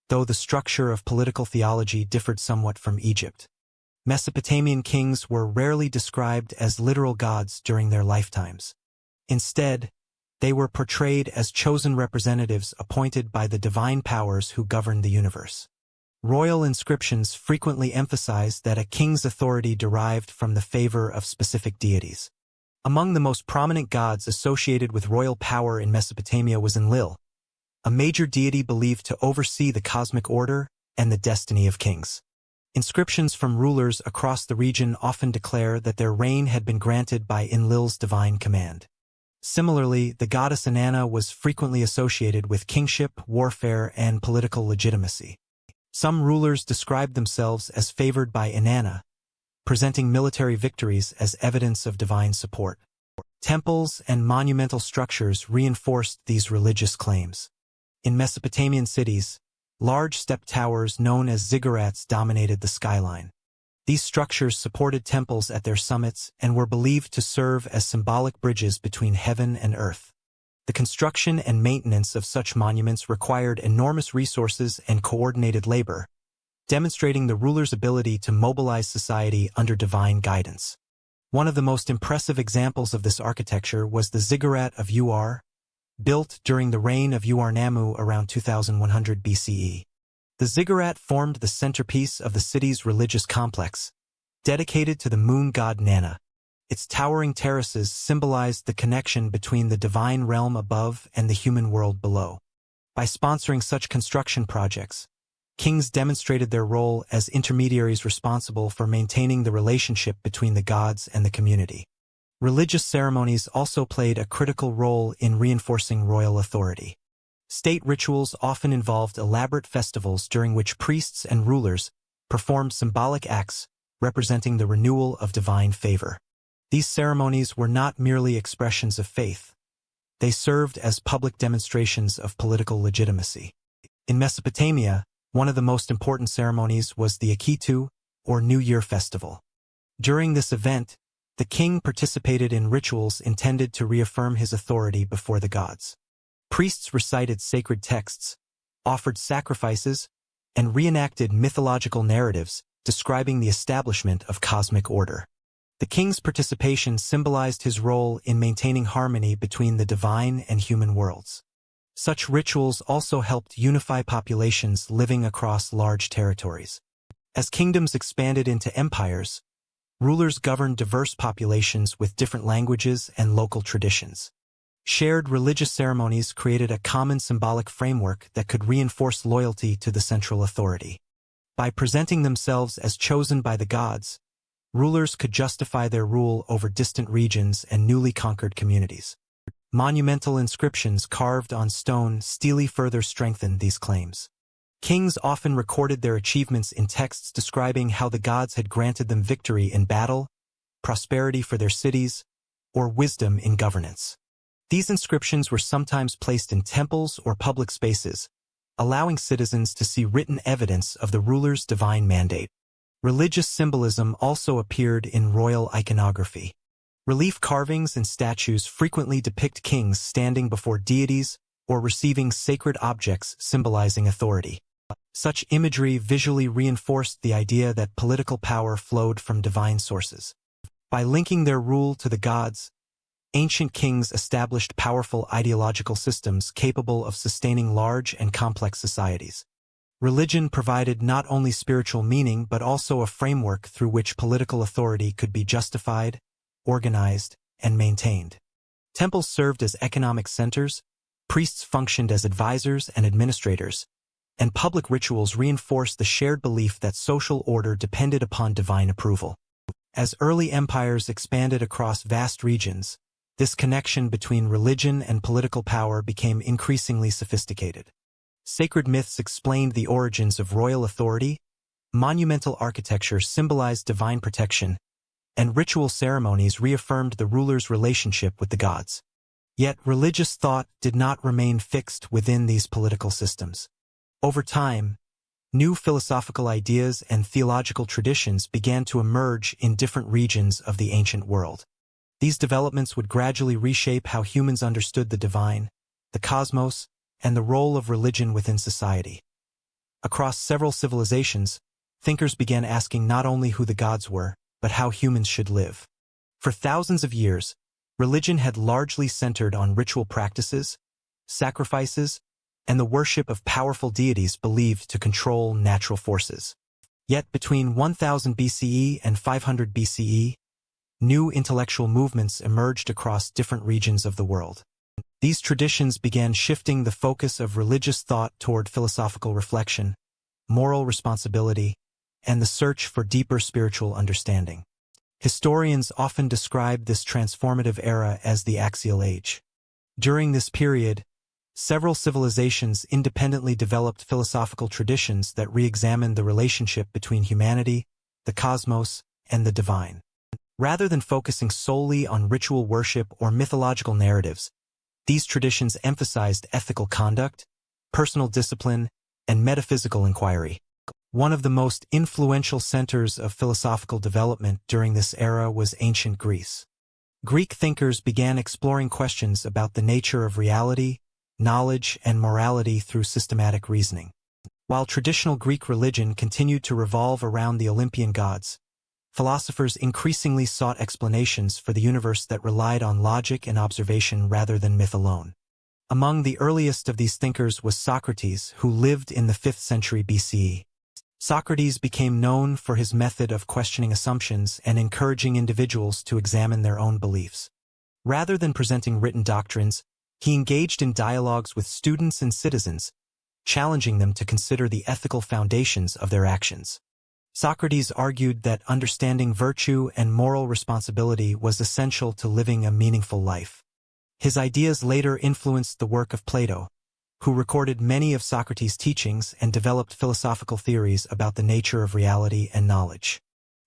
though the structure of political theology differed somewhat from Egypt. Mesopotamian kings were rarely described as literal gods during their lifetimes. Instead, they were portrayed as chosen representatives appointed by the divine powers who governed the universe. Royal inscriptions frequently emphasized that a king's authority derived from the favor of specific deities. Among the most prominent gods associated with royal power in Mesopotamia was Enlil, a major deity believed to oversee the cosmic order and the destiny of kings. Inscriptions from rulers across the region often declare that their reign had been granted by Enlil's divine command. Similarly, the goddess Inanna was frequently associated with kingship, warfare, and political legitimacy. Some rulers described themselves as favored by Inanna, presenting military victories as evidence of divine support. Temples and monumental structures reinforced these religious claims. In Mesopotamian cities, large step towers known as ziggurats dominated the skyline. These structures supported temples at their summits and were believed to serve as symbolic bridges between heaven and earth. The construction and maintenance of such monuments required enormous resources and coordinated labor, demonstrating the ruler's ability to mobilize society under divine guidance. One of the most impressive examples of this architecture was the ziggurat of Ur, built during the reign of Ur-Nammu around 2100 BCE. The ziggurat formed the centerpiece of the city's religious complex, dedicated to the moon god Inanna. Its towering terraces symbolized the connection between the divine realm above and the human world below. By sponsoring such construction projects, kings demonstrated their role as intermediaries responsible for maintaining the relationship between the gods and the community. Religious ceremonies also played a critical role in reinforcing royal authority. State rituals often involved elaborate festivals during which priests and rulers performed symbolic acts representing the renewal of divine favor. These ceremonies were not merely expressions of faith. They served as public demonstrations of political legitimacy. In Mesopotamia, one of the most important ceremonies was the Eridu, or New Year festival. During this event, the king participated in rituals intended to reaffirm his authority before the gods. Priests recited sacred texts, offered sacrifices, and reenacted mythological narratives describing the establishment of cosmic order. The king's participation symbolized his role in maintaining harmony between the divine and human worlds. Such rituals also helped unify populations living across large territories. As kingdoms expanded into empires, rulers governed diverse populations with different languages and local traditions. Shared religious ceremonies created a common symbolic framework that could reinforce loyalty to the central authority. By presenting themselves as chosen by the gods, rulers could justify their rule over distant regions and newly conquered communities. Monumental inscriptions carved on stone stele further strengthened these claims. Kings often recorded their achievements in texts describing how the gods had granted them victory in battle, prosperity for their cities, or wisdom in governance. These inscriptions were sometimes placed in temples or public spaces, allowing citizens to see written evidence of the ruler's divine mandate. Religious symbolism also appeared in royal iconography. Relief carvings and statues frequently depict kings standing before deities or receiving sacred objects symbolizing authority. Such imagery visually reinforced the idea that political power flowed from divine sources. By linking their rule to the gods, ancient kings established powerful ideological systems capable of sustaining large and complex societies. Religion provided not only spiritual meaning but also a framework through which political authority could be justified, organized, and maintained. Temples served as economic centers, priests functioned as advisors and administrators, and public rituals reinforced the shared belief that social order depended upon divine approval. As early empires expanded across vast regions, this connection between religion and political power became increasingly sophisticated. Sacred myths explained the origins of royal authority, monumental architecture symbolized divine protection, and ritual ceremonies reaffirmed the ruler's relationship with the gods. Yet religious thought did not remain fixed within these political systems. Over time, new philosophical ideas and theological traditions began to emerge in different regions of the ancient world. These developments would gradually reshape how humans understood the divine, the cosmos, and the role of religion within society. Across several civilizations, thinkers began asking not only who the gods were, but how humans should live. For thousands of years, religion had largely centered on ritual practices, sacrifices, and the worship of powerful deities believed to control natural forces. Yet between 1000 BCE and 500 BCE, new intellectual movements emerged across different regions of the world. These traditions began shifting the focus of religious thought toward philosophical reflection, moral responsibility, and the search for deeper spiritual understanding. Historians often describe this transformative era as the Axial Age. During this period, several civilizations independently developed philosophical traditions that re-examined the relationship between humanity, the cosmos, and the divine. Rather than focusing solely on ritual worship or mythological narratives, these traditions emphasized ethical conduct, personal discipline, and metaphysical inquiry. One of the most influential centers of philosophical development during this era was ancient Greece. Greek thinkers began exploring questions about the nature of reality, knowledge, and morality through systematic reasoning. While traditional Greek religion continued to revolve around the Olympian gods, philosophers increasingly sought explanations for the universe that relied on logic and observation rather than myth alone. Among the earliest of these thinkers was Socrates, who lived in the 5th century BCE. Socrates became known for his method of questioning assumptions and encouraging individuals to examine their own beliefs. Rather than presenting written doctrines, he engaged in dialogues with students and citizens, challenging them to consider the ethical foundations of their actions. Socrates argued that understanding virtue and moral responsibility was essential to living a meaningful life. His ideas later influenced the work of Plato, who recorded many of Socrates' teachings and developed philosophical theories about the nature of reality and knowledge.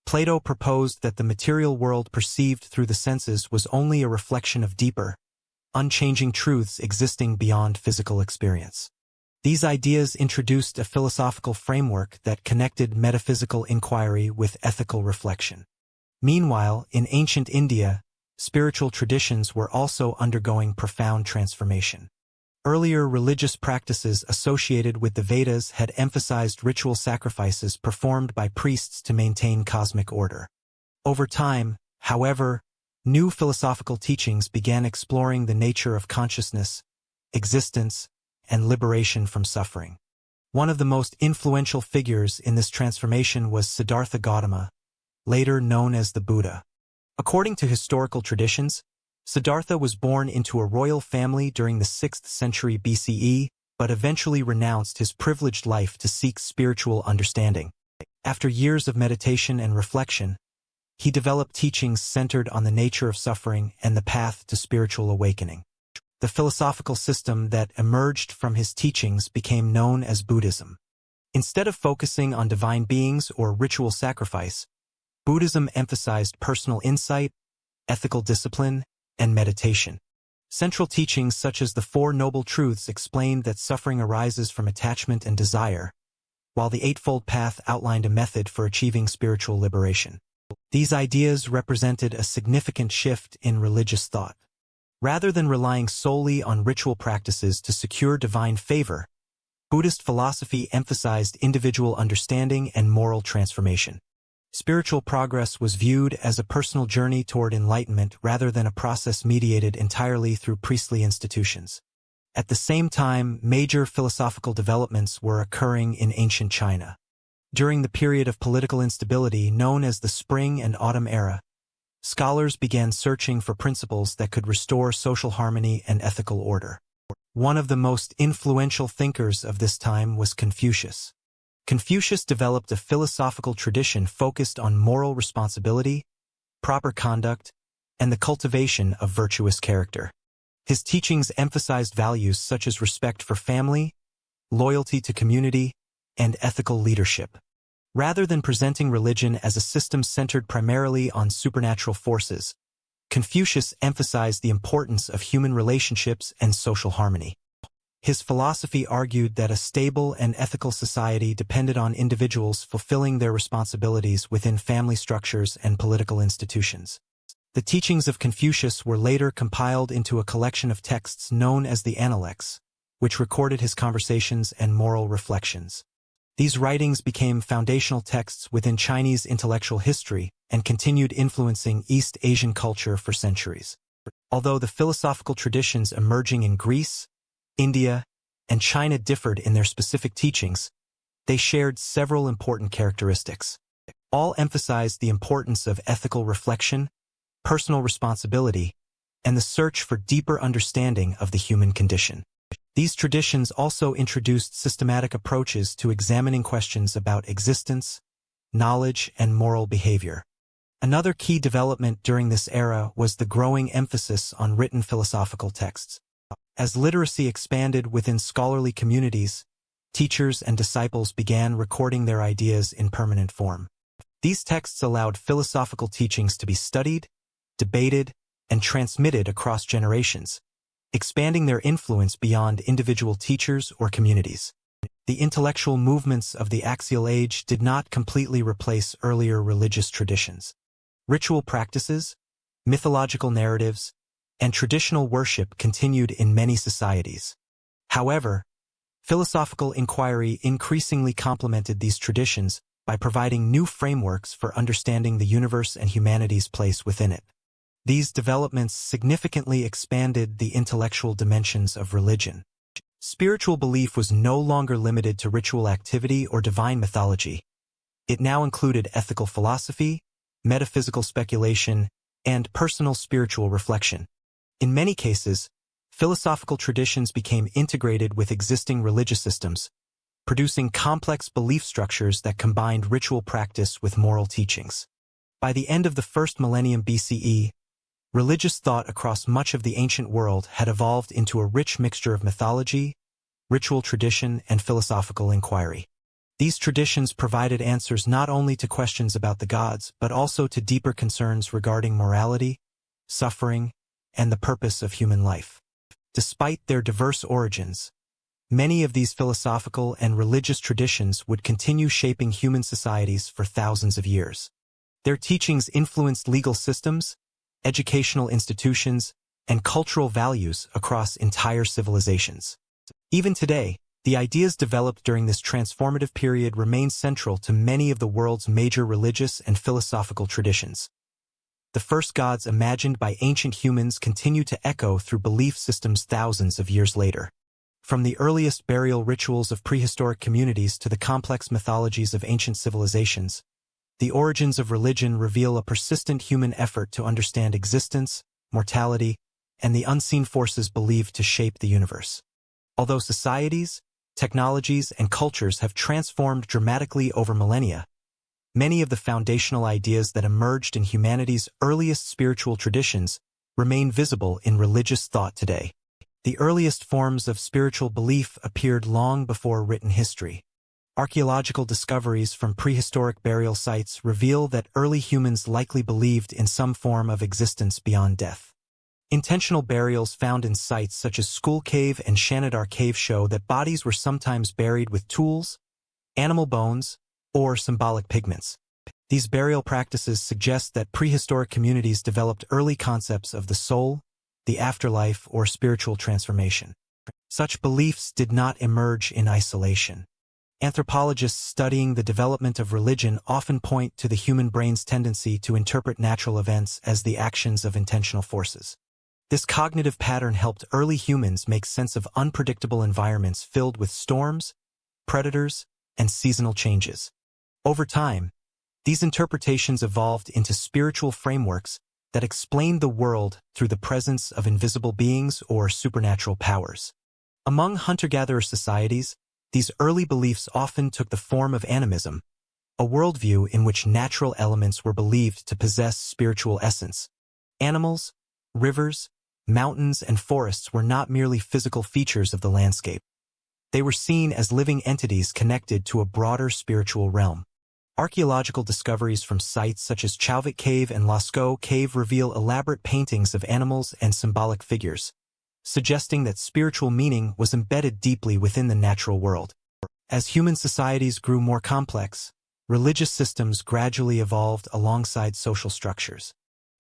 Plato proposed that the material world perceived through the senses was only a reflection of deeper, unchanging truths existing beyond physical experience. These ideas introduced a philosophical framework that connected metaphysical inquiry with ethical reflection. Meanwhile, in ancient India, spiritual traditions were also undergoing profound transformation. Earlier religious practices associated with the Vedas had emphasized ritual sacrifices performed by priests to maintain cosmic order. Over time, however, new philosophical teachings began exploring the nature of consciousness, existence, and liberation from suffering. One of the most influential figures in this transformation was Siddhartha Gautama, later known as the Buddha. According to historical traditions, Siddhartha was born into a royal family during the 6th century BCE, but eventually renounced his privileged life to seek spiritual understanding. After years of meditation and reflection, he developed teachings centered on the nature of suffering and the path to spiritual awakening. The philosophical system that emerged from his teachings became known as Buddhism. Instead of focusing on divine beings or ritual sacrifice, Buddhism emphasized personal insight, ethical discipline, and meditation. Central teachings such as the Four Noble Truths explained that suffering arises from attachment and desire, while the Eightfold Path outlined a method for achieving spiritual liberation. These ideas represented a significant shift in religious thought. Rather than relying solely on ritual practices to secure divine favor, Buddhist philosophy emphasized individual understanding and moral transformation. Spiritual progress was viewed as a personal journey toward enlightenment rather than a process mediated entirely through priestly institutions. At the same time, major philosophical developments were occurring in ancient China. During the period of political instability known as the Spring and Autumn Era, scholars began searching for principles that could restore social harmony and ethical order. One of the most influential thinkers of this time was Confucius. Confucius developed a philosophical tradition focused on moral responsibility, proper conduct, and the cultivation of virtuous character. His teachings emphasized values such as respect for family, loyalty to community, and ethical leadership. Rather than presenting religion as a system centered primarily on supernatural forces, Confucius emphasized the importance of human relationships and social harmony. His philosophy argued that a stable and ethical society depended on individuals fulfilling their responsibilities within family structures and political institutions. The teachings of Confucius were later compiled into a collection of texts known as the Analects, which recorded his conversations and moral reflections. These writings became foundational texts within Chinese intellectual history and continued influencing East Asian culture for centuries. Although the philosophical traditions emerging in Greece, India, and China differed in their specific teachings, they shared several important characteristics. All emphasized the importance of ethical reflection, personal responsibility, and the search for deeper understanding of the human condition. These traditions also introduced systematic approaches to examining questions about existence, knowledge, and moral behavior. Another key development during this era was the growing emphasis on written philosophical texts. As literacy expanded within scholarly communities, teachers and disciples began recording their ideas in permanent form. These texts allowed philosophical teachings to be studied, debated, and transmitted across generations, expanding their influence beyond individual teachers or communities. The intellectual movements of the Axial Age did not completely replace earlier religious traditions. Ritual practices, mythological narratives, and traditional worship continued in many societies. However, philosophical inquiry increasingly complemented these traditions, by providing new frameworks for understanding the universe and humanity's place within it. These developments significantly expanded the intellectual dimensions of religion. Spiritual belief was no longer limited to ritual activity or divine mythology. It now included ethical philosophy, metaphysical speculation, and personal spiritual reflection. In many cases, philosophical traditions became integrated with existing religious systems, producing complex belief structures that combined ritual practice with moral teachings. By the end of the first millennium BCE, religious thought across much of the ancient world had evolved into a rich mixture of mythology, ritual tradition, and philosophical inquiry. These traditions provided answers not only to questions about the gods, but also to deeper concerns regarding morality, suffering, and the purpose of human life. Despite their diverse origins, many of these philosophical and religious traditions would continue shaping human societies for thousands of years. Their teachings influenced legal systems, educational institutions, and cultural values across entire civilizations. Even today, the ideas developed during this transformative period remain central to many of the world's major religious and philosophical traditions. The first gods imagined by ancient humans continue to echo through belief systems thousands of years later. From the earliest burial rituals of prehistoric communities to the complex mythologies of ancient civilizations, the origins of religion reveal a persistent human effort to understand existence, mortality, and the unseen forces believed to shape the universe. Although societies, technologies, and cultures have transformed dramatically over millennia, many of the foundational ideas that emerged in humanity's earliest spiritual traditions remain visible in religious thought today. The earliest forms of spiritual belief appeared long before written history. Archaeological discoveries from prehistoric burial sites reveal that early humans likely believed in some form of existence beyond death. Intentional burials found in sites such as Skull Cave and Shanidar Cave show that bodies were sometimes buried with tools, animal bones, or symbolic pigments. These burial practices suggest that prehistoric communities developed early concepts of the soul, the afterlife, or spiritual transformation. Such beliefs did not emerge in isolation. Anthropologists studying the development of religion often point to the human brain's tendency to interpret natural events as the actions of intentional forces. This cognitive pattern helped early humans make sense of unpredictable environments filled with storms, predators, and seasonal changes. Over time, these interpretations evolved into spiritual frameworks that explained the world through the presence of invisible beings or supernatural powers. Among hunter-gatherer societies, these early beliefs often took the form of animism, a worldview in which natural elements were believed to possess spiritual essence. Animals, rivers, mountains, and forests were not merely physical features of the landscape. They were seen as living entities connected to a broader spiritual realm. Archaeological discoveries from sites such as Chowvit Cave and Lascaux Cave reveal elaborate paintings of animals and symbolic figures, suggesting that spiritual meaning was embedded deeply within the natural world. As human societies grew more complex, religious systems gradually evolved alongside social structures.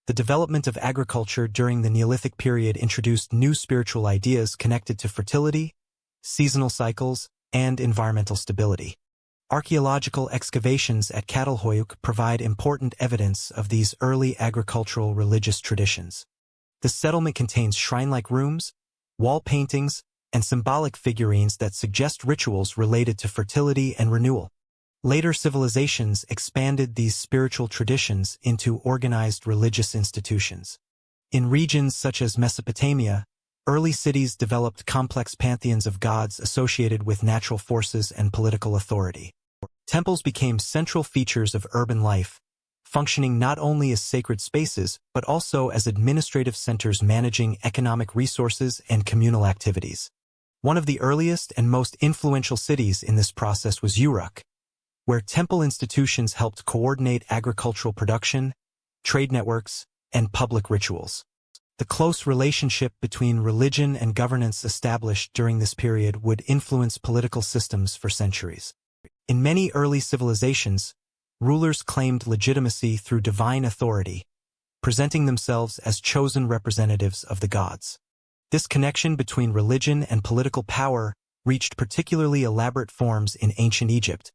The development of agriculture during the Neolithic period introduced new spiritual ideas connected to fertility, seasonal cycles, and environmental stability. Archaeological excavations at Catalhoyuk provide important evidence of these early agricultural religious traditions. The settlement contains shrine-like rooms, wall paintings, and symbolic figurines that suggest rituals related to fertility and renewal. Later civilizations expanded these spiritual traditions into organized religious institutions. In regions such as Mesopotamia, early cities developed complex pantheons of gods associated with natural forces and political authority. Temples became central features of urban life, functioning not only as sacred spaces but also as administrative centers managing economic resources and communal activities. One of the earliest and most influential cities in this process was Uruk, where temple institutions helped coordinate agricultural production, trade networks, and public rituals. The close relationship between religion and governance established during this period would influence political systems for centuries. In many early civilizations, rulers claimed legitimacy through divine authority, presenting themselves as chosen representatives of the gods. This connection between religion and political power reached particularly elaborate forms in ancient Egypt,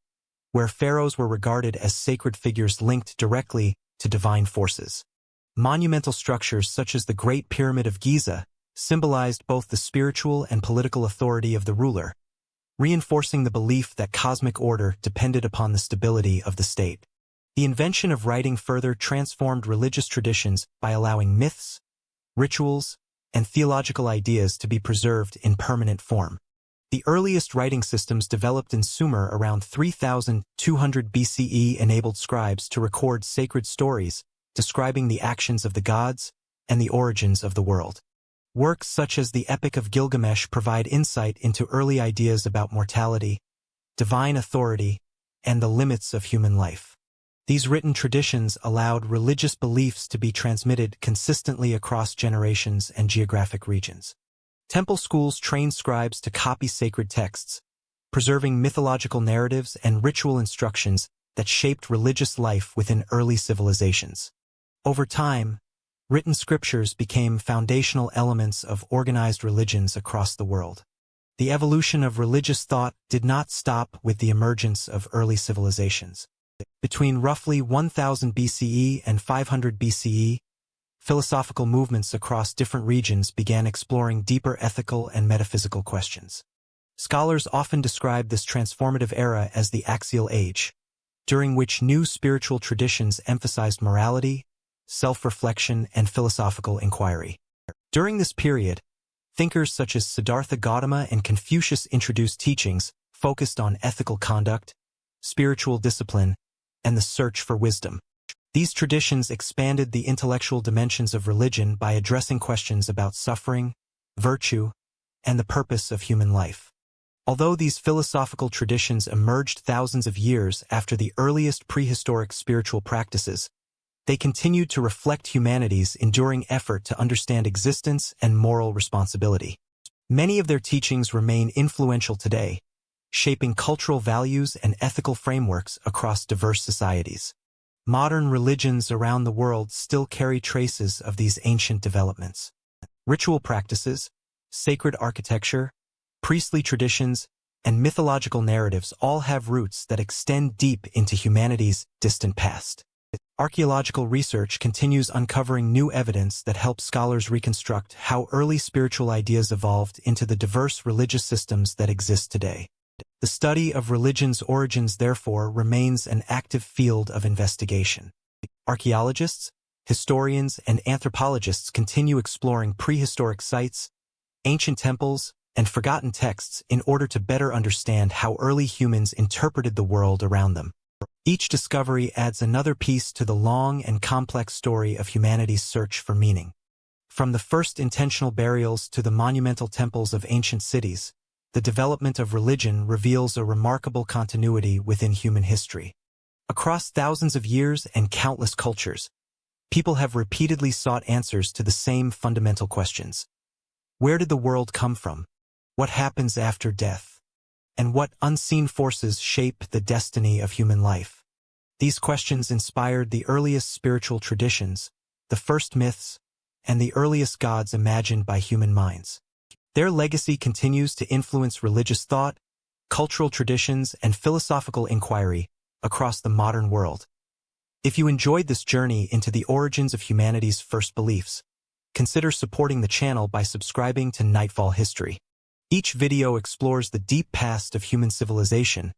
where pharaohs were regarded as sacred figures linked directly to divine forces. Monumental structures such as the Great Pyramid of Giza symbolized both the spiritual and political authority of the ruler, reinforcing the belief that cosmic order depended upon the stability of the state. The invention of writing further transformed religious traditions by allowing myths, rituals, and theological ideas to be preserved in permanent form. The earliest writing systems developed in Sumer around 3200 BCE enabled scribes to record sacred stories describing the actions of the gods and the origins of the world. Works such as the Epic of Gilgamesh provide insight into early ideas about mortality, divine authority, and the limits of human life. These written traditions allowed religious beliefs to be transmitted consistently across generations and geographic regions. Temple schools trained scribes to copy sacred texts, preserving mythological narratives and ritual instructions that shaped religious life within early civilizations. Over time, written scriptures became foundational elements of organized religions across the world. The evolution of religious thought did not stop with the emergence of early civilizations. Between roughly 1000 BCE and 500 BCE, philosophical movements across different regions began exploring deeper ethical and metaphysical questions. Scholars often describe this transformative era as the Axial Age, during which new spiritual traditions emphasized morality, self-reflection, and philosophical inquiry. During this period, thinkers such as Siddhartha Gautama and Confucius introduced teachings focused on ethical conduct, spiritual discipline, and the search for wisdom. These traditions expanded the intellectual dimensions of religion by addressing questions about suffering, virtue, and the purpose of human life. Although these philosophical traditions emerged thousands of years after the earliest prehistoric spiritual practices, they continued to reflect humanity's enduring effort to understand existence and moral responsibility. Many of their teachings remain influential today, shaping cultural values and ethical frameworks across diverse societies. Modern religions around the world still carry traces of these ancient developments. Ritual practices, sacred architecture, priestly traditions, and mythological narratives all have roots that extend deep into humanity's distant past. Archaeological research continues uncovering new evidence that helps scholars reconstruct how early spiritual ideas evolved into the diverse religious systems that exist today. The study of religion's origins, therefore, remains an active field of investigation. Archaeologists, historians, and anthropologists continue exploring prehistoric sites, ancient temples, and forgotten texts in order to better understand how early humans interpreted the world around them. Each discovery adds another piece to the long and complex story of humanity's search for meaning. From the first intentional burials to the monumental temples of ancient cities, the development of religion reveals a remarkable continuity within human history. Across thousands of years and countless cultures, people have repeatedly sought answers to the same fundamental questions. Where did the world come from? What happens after death? And what unseen forces shape the destiny of human life? These questions inspired the earliest spiritual traditions, the first myths, and the earliest gods imagined by human minds. Their legacy continues to influence religious thought, cultural traditions, and philosophical inquiry across the modern world. If you enjoyed this journey into the origins of humanity's first beliefs, consider supporting the channel by subscribing to Nightfall History. Each video explores the deep past of human civilization,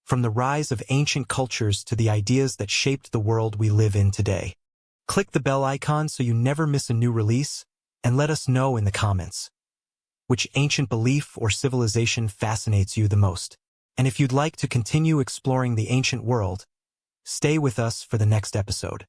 from the rise of ancient cultures to the ideas that shaped the world we live in today. Click the bell icon so you never miss a new release, and let us know in the comments which ancient belief or civilization fascinates you the most. And if you'd like to continue exploring the ancient world, stay with us for the next episode.